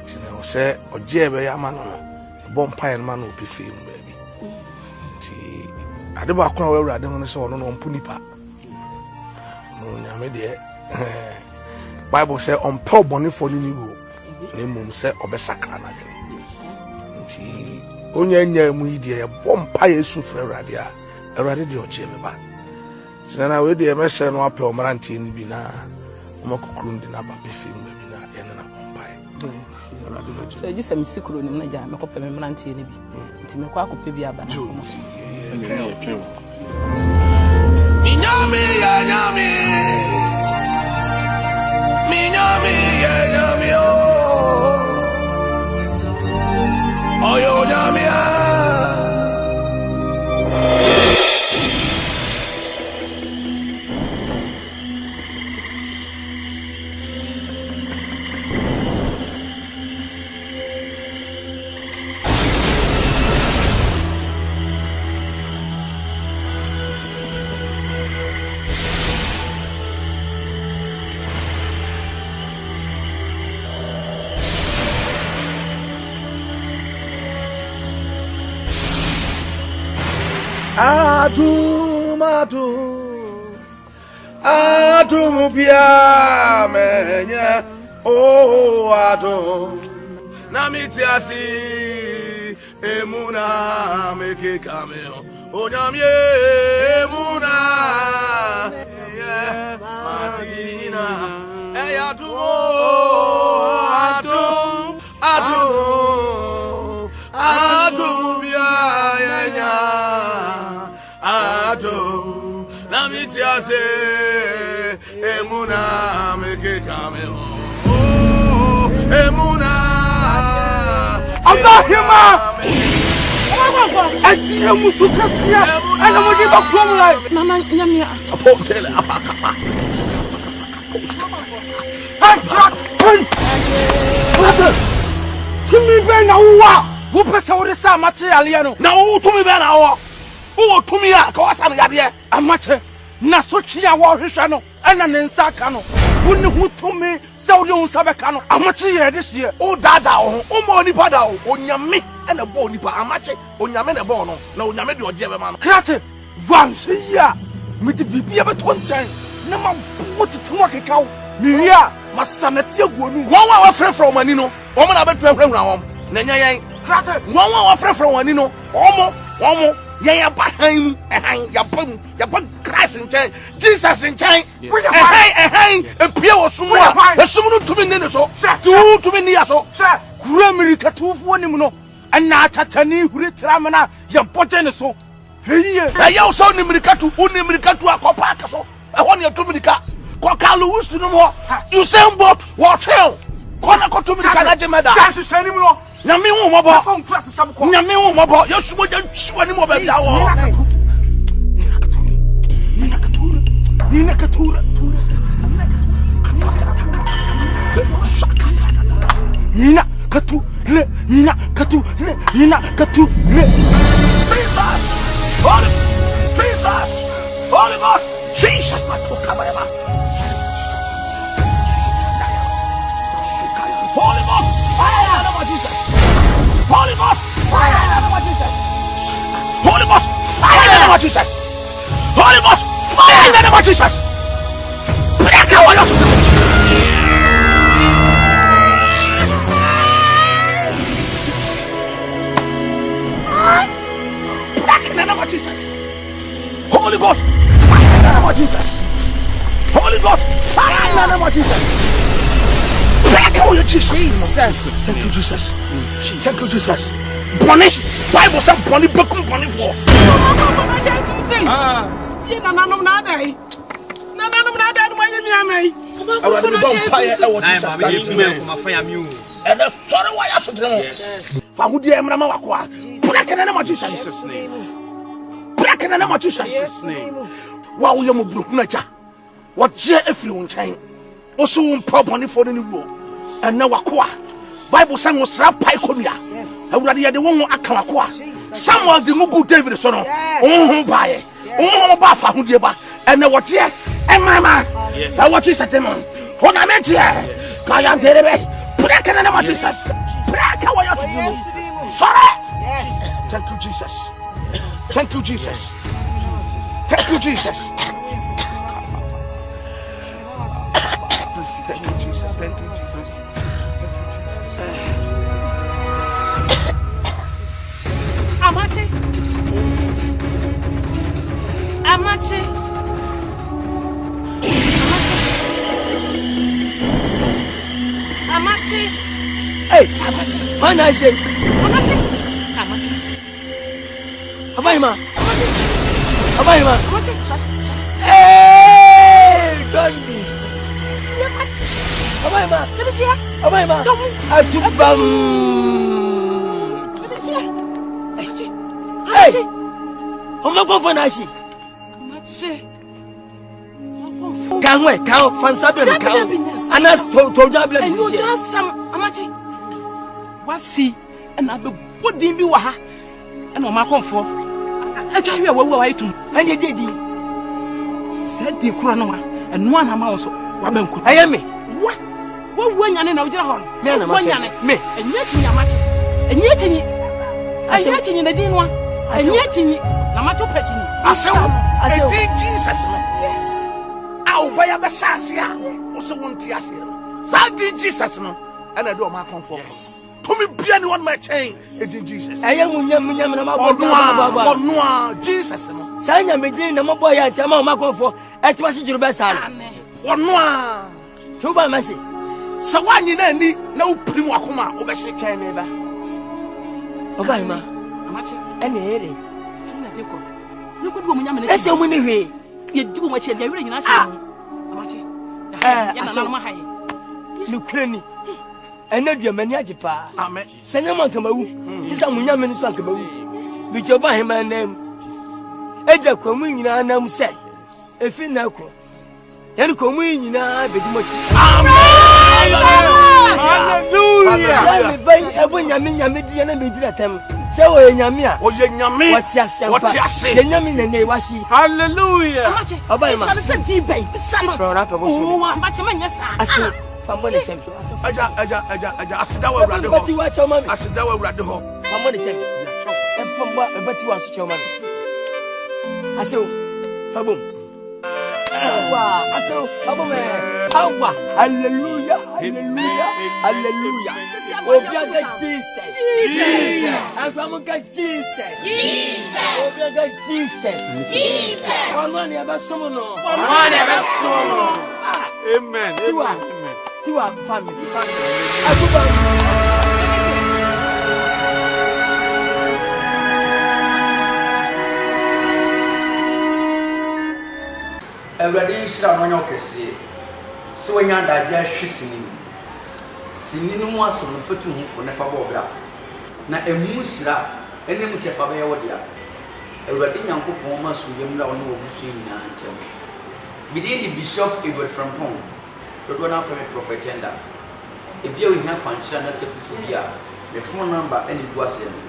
Tino say, or Jebe Yamano, bonfire man will be film, baby. I never know where I don't saw no Punipa. No, Yamede. Bible say, on Paul Bonnie for you, name say, Obesacana. Onye muidia, bonfire suffer radia. Already do Jimba. Sena we the MSN no apel Maranti in Bina, Mokukrundi Naba Biffin, Bina, and an umpire. So just a secret in Naja, Moko Maranti in Bibi, to make Quaco Pibia Banjo. Minyami, oh, yo, Yamia. Atu pia menya oh atu na mitiasi emuna meke kameo onyamye emuna matina atu pia yenya atu na mitiase emuna meke kameo oh emuna Allahumma Ati musukasia ana mudi bakwamula mama nyamia apostele apakapa Tumi be na wa wo pesa wo sa mache ale no na wo tumi be na wo wo tumi a ka wasa no yade amache na so twia wo hwehwe no ana ne nsa ka no wo ne hu tumi se wo de nsa be ka no amache ye de hie o dada wo o mo ni pada wo onyame ana bo ni pa amache onyame na bo no na onyame de oje be ma no krate wan se ya me de bibia be to ntan na ma wo tetewa kekaw mi ria masanati aguonu won wa frefre o mani no o mo na be twahwura won na nya yen krate won wa frefre won no o mo yen ba han ya ba Christ in chain Jesus in chain epie wo sumu a sumu no tumi ne so tumi ne ya so kura America tufo nim no ana tatani hure tramana ya boje ne so ya so ni America tu akopa ka so ho ne to America ko kalu wusu no ho you same boat what hell ko na ko to America na jemeda Jesus sani mu no nyame hu mobo yesu mo jan chiwa ni mo be bia wo Nina katura Nina katu le nina katu le nina katu le. Jesus, Holy Ghost, Jesus, my Tokabayama. Holy Ghost, fire in the name of Jesus. Holy Ghost, fire in the name of Jesus. Holy Ghost, fire in the name of Jesus. Holy Ghost, fire in the name of Jesus. Break our yoke. Break in the name of Jesus. Holy Ghost, fire in the name of Jesus. Holy Ghost, fire in the name of Jesus. Break away your Jesus. Thank you, Jesus. Thank you, Jesus. Bonnie, Bible says Bonnie become Bonnie for. And the sorry why I should know. Yes. For who dear Mama Wakwa. Break in the name of Jesus. Break in the name of Jesus. Wow, you move broke nature. What J. F. you chain. Also, properly for the new world. And now Wakwa. Bible sang was slap pie comia. Already had the one Akawakwa. Someone the Mugu David son. Oh, buy. Oh, Baffa, who dear. And the what yet? And Mama. Now what is at the man? What I meant here. Kayan Derebe. Break in the name of Jesus. Break away your sorry. Thank you, Jesus. Thank you, Jesus. Thank you, Jesus. Thank you, Jesus. Thank you, Jesus. Amache. Amache. Amache. Hey, Amache. Man, I say. Amache. Amache. Abayma. Abayma. Amache. Hey, Sunday. Amache. Abayma. Let me see her. Abayma. Atubam. Let me see her. Hey. I'm not going for Nashi. Amache. Can't fansabe no can't. Anas to jabla and you just some Amache. Wasi and I be putting be waha and on my comfort. I tell you what I do. And you did. Said the Kuranoa and one amount of Wabenku. I am me. What? What when you're in a Jahon? Me, and yet in your match. And yet in the din one. And yet in Namato Petini. I said, Jesus. Yes. I'll buy a Bashasia. Also, won't Tiasia. Sadly, Jesus. And I do my comfort. To me, be anyone my chain. It's in Jesus. I am Jesus. Sanya me na mobo ya chama ma konfo etwasi jurube sala ono a tuba masi sa wanyi na ni na upirim akoma obehye kan me ba oba ma Amache ene ere funa de ko ni ko du mu nyame na ese mu ni hwe ye du mu che ya wire nyina hye Amache ya na no ma haye ni krani ene duamani ajepa amen sanya man kamawu isa mu nyame ni so kamawu bi che oba hema nam eja kwamu nyina nam se efi na ko yan kwamu nyina bedimochi amen hallelujah sai bai ebo nyame di na medira tem se wo nyame a o ye nyame wati ase ye nyame na nei wasi hallelujah Amache oba ma sa di bai sa no from rap ebo so o Amache manya sa ase fambo ne champion aja asidawa urade ho asidawa urade ho fambo ne champion fambo ebati wa so choma ase o fambo wa ase o fambo me power hallelujah hallelujah hallelujah obiaga Jesus and fambo ga Jesus obiaga Jesus ono ne aba somo no amen Tiwa family akuba Everybody shira no nyo kese se wanya daje ahwe sini no mu asem no fatu hufo ne fa bobra na emu shira ene mu chefa be wodia everybody nyankopon ma so yem la wono obusu nyina ntem bidin the bishop Edward Frampong do na for prophet tender ebi a ohia kwanhyira na sefutu bia me phone number any gu ase no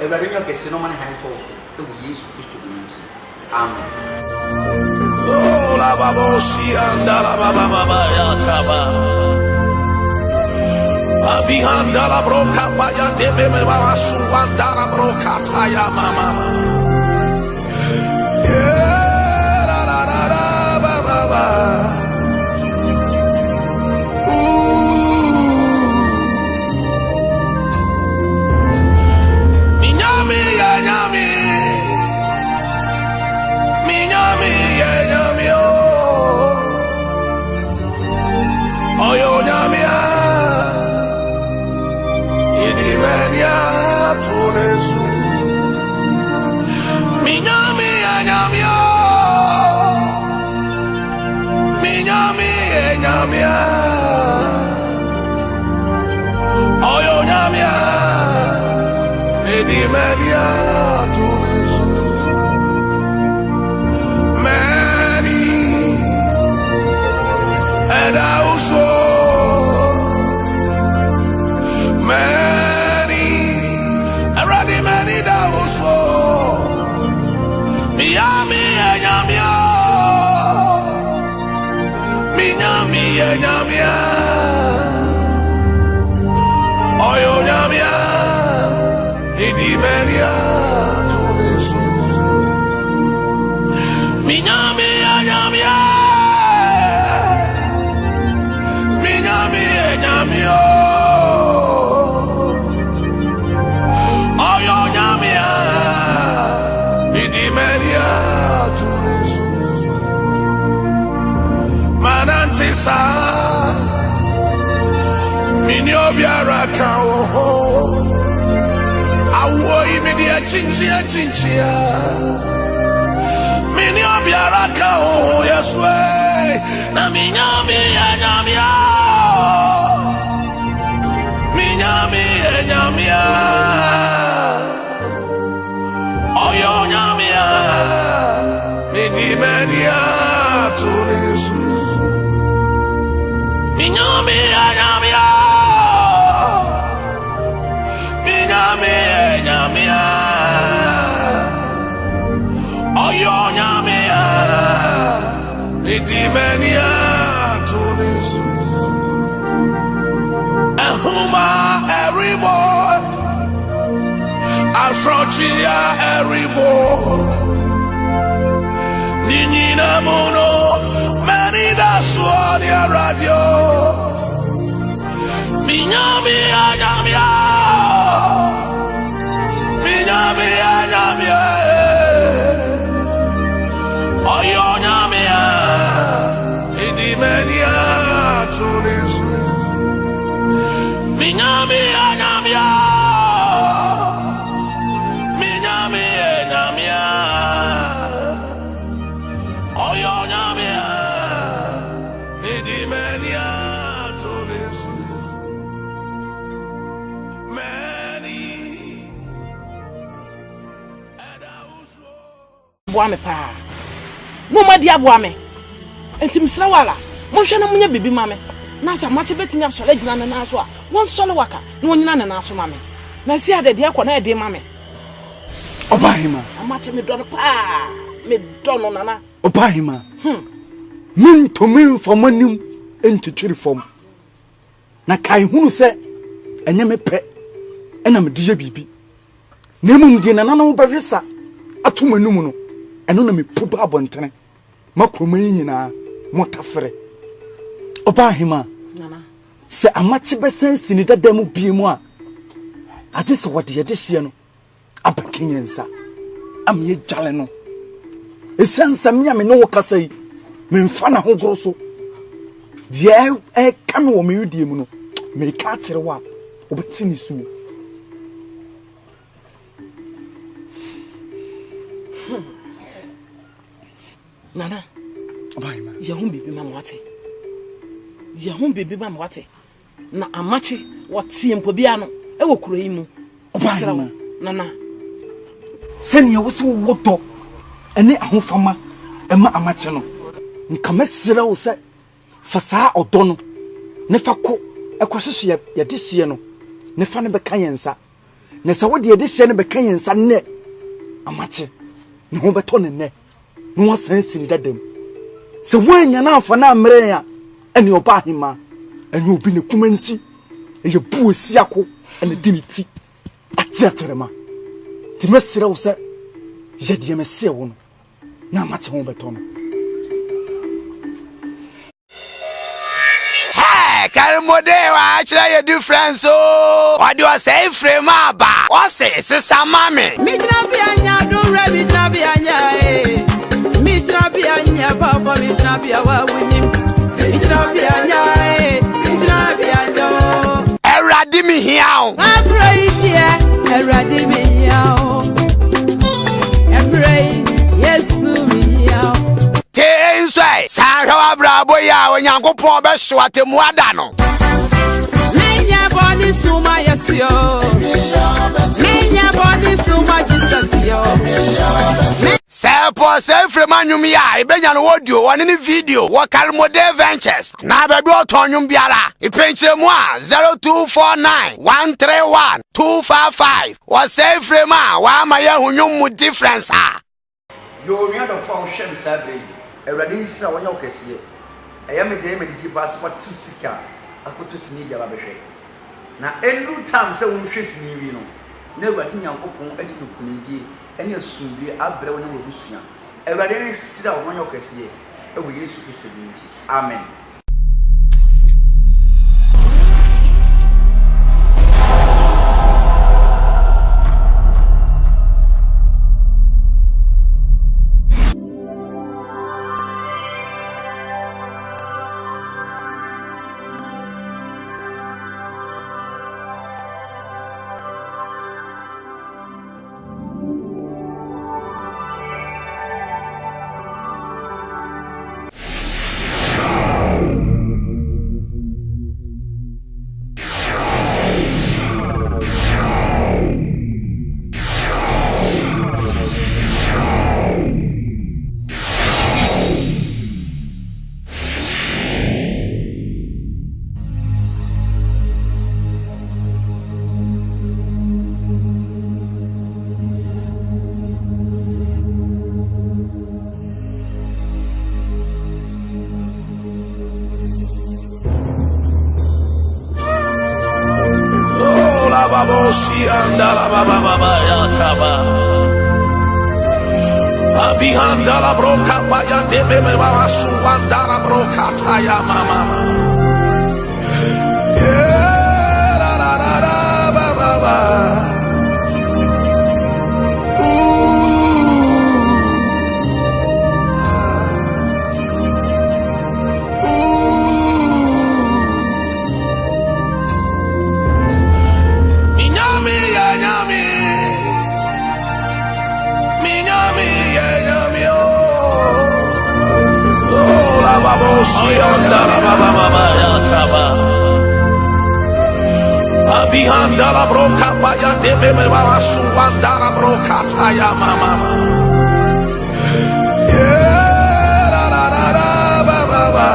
ewurade nyo kese no man han to so e wo Yesu Kristo dinti amen oh la babo si anda la baba ya taba abihanda la broka pa ya debe me baba su anda la broka ta ya mama la la la la baba Minyobiara kawo awo imedia chinchia minyobiara kawo yeswe na minyame anyamia oyo nyamia midimenia tunesu minyame anyamia nyamia oyo nyamia idimenia tunesu ehuma every boy afrochia every boy ninina mono many da suonia radio minyame anyamia oyo nyamia idimenia tunesu minyame anyamia oyo nyamia idimenia tunesu boame pa no ma dia boame enti misra wala mo hwe na munya bibi mame na sa mache betimi asole gina na so a won sole waka na wonyina na so mame na si ade de akọ na ede mame Obahima amache me dono pa me dono nana Obahima min to min fomanim entutwiri fom na kai hunu se enye me pe ena me diye bibi na mum die nana no behwesa atomanum no eno na me puba abontene makroma nyina motafere Obahima nana se amache besan sini dadam biemu a ade se wode ye de hye no abakinyensa am ye dwale no esansa mia me no kasai me mfa na ho groso die ka me wo me widie mu no me ka kire wa obeti ni su nana Obahima ye hu bibi ma wate na amache wotie mpo bia no e wo kuro yi mu Obahima nana sene wo se wo to ene ahofama ema amache no nka mesere wo se fa saa odo no ne fa ko ekwohyeso ye de hye no ne fa ne beka yensa ne sa wode ye de hye ne beka yensa ne amache ne ho beto ne ne no wasansi ndadam se wanya na afa na amre ya ene oba ahima enye obi ne kumanchi ye bu osiako ene diniti atiaterema ti mesira wo se je de mese wo no na amache ho beto no Karimodewa achira ye difference o wadi wa say frame aba o say sisa mame mitra bianya do re mitra bianya mitra bianya papa mitra biawa winim mitra bianya mitra bianya eradi mi hiao eradi mi hiao yesu mi hiao te nsai sanhawa brabo ya onyankopon be so atemu ada no menya body suma yesio menya body suma Jesus yo Sepo se frema nyum ya ebenya no audio woni ni video wo Karimode Ventures na bebi otonyum biara ipenchire mu a 0249131255 wo se frema wa ma ya hunyum mu difference a yo mi adofo a hwem sabre Ewrade nsa wonya okese eya me de me di passport to sika akoto sini bia ba behwe na endu time se won hwe sini wi no na Ewrade nyankopon adi no kunidi ene asumbi abre woni wobusua Ewrade sira wonya okese ewo Yesu Kristo dinti amen. Abihanda la broca paya de bebe baba suanda la broca taya mama. Yeah, la la la la ba ba ba. Abihanda la broca paya de bebe baba suanda la broca taya mama. Yeah, la la la la ba ba ba.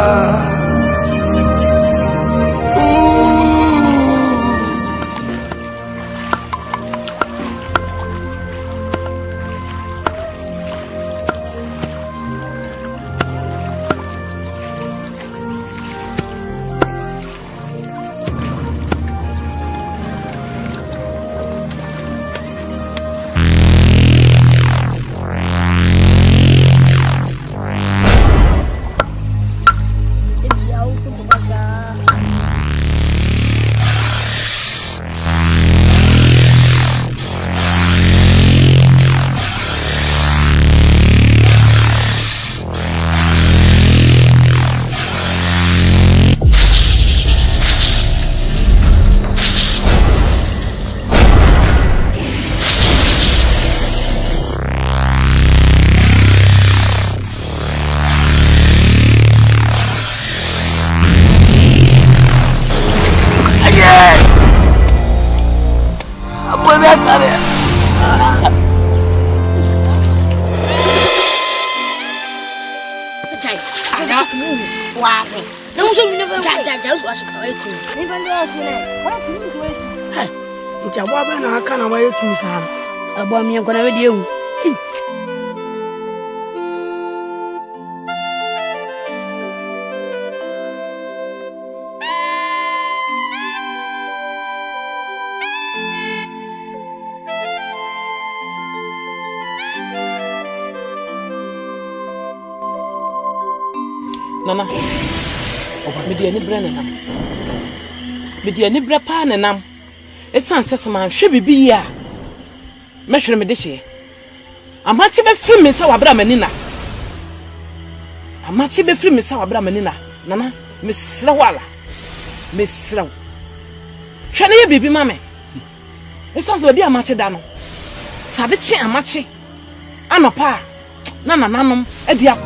Jaja so aso ka etu. Ni ba ndio so ne. Wa tu ni so etu. Hey. Nti abo aba na aka na wa etu sa. Abo mi enko na we die ehu. Nana, mediani brenanam. Mediani brepa nanam. Esan sesama hwe bibi ya. Mehwere me de hye. Amachi be firi me sa wabra manina. Amachi be firi me sa wabra manina. Nana, mesra wala. Mesra. Hwe na ye bibi mame. Esan se baby amachi da no. Sade chi amachi. Anopa. Na nananom edia.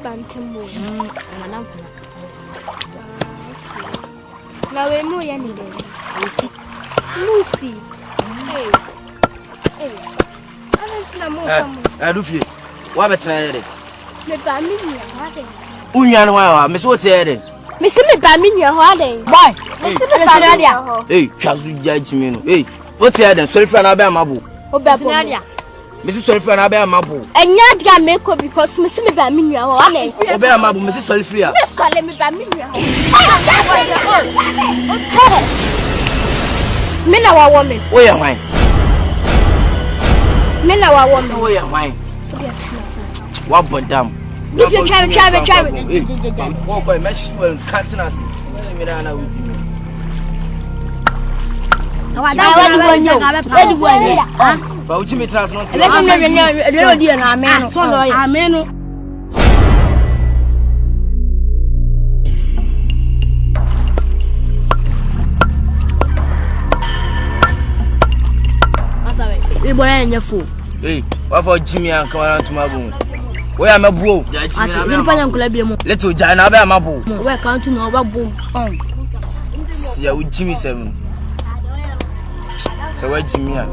Bantembo na we mo ya ni de Lucy alantina mo kamo Lucy wa betena ye de me ba mi nya ha de unya no wa me so te ye de me se me ba mi nya ha de boy me se me ba mi nya ha twazu judge no o te ye de solfa na ba mabo o ba bo Mrs. Solfia na be amabo. Enya dia make up because me se me ba me nua ho ale. O be amabo Mrs. Solfia. Me sole me ba me nua ho. Me na wa woman. O ye hwan? Me na wa woman. O ye hwan? Wa bodam. If you try. Wo boy me sure can't see me na with you. Wa da wa Ba uchi me trans not. Ele dia na ameno. So no ameno. Asabe. We bona nya fo. Wa for Jimmy an kamara ntuma bu. We am abuo. Ati zin panya nkula bia mu. Leto ja na ba amabo. We kan tu na oba bu. Si ya u Jimmy 7. So wa Jimmy an.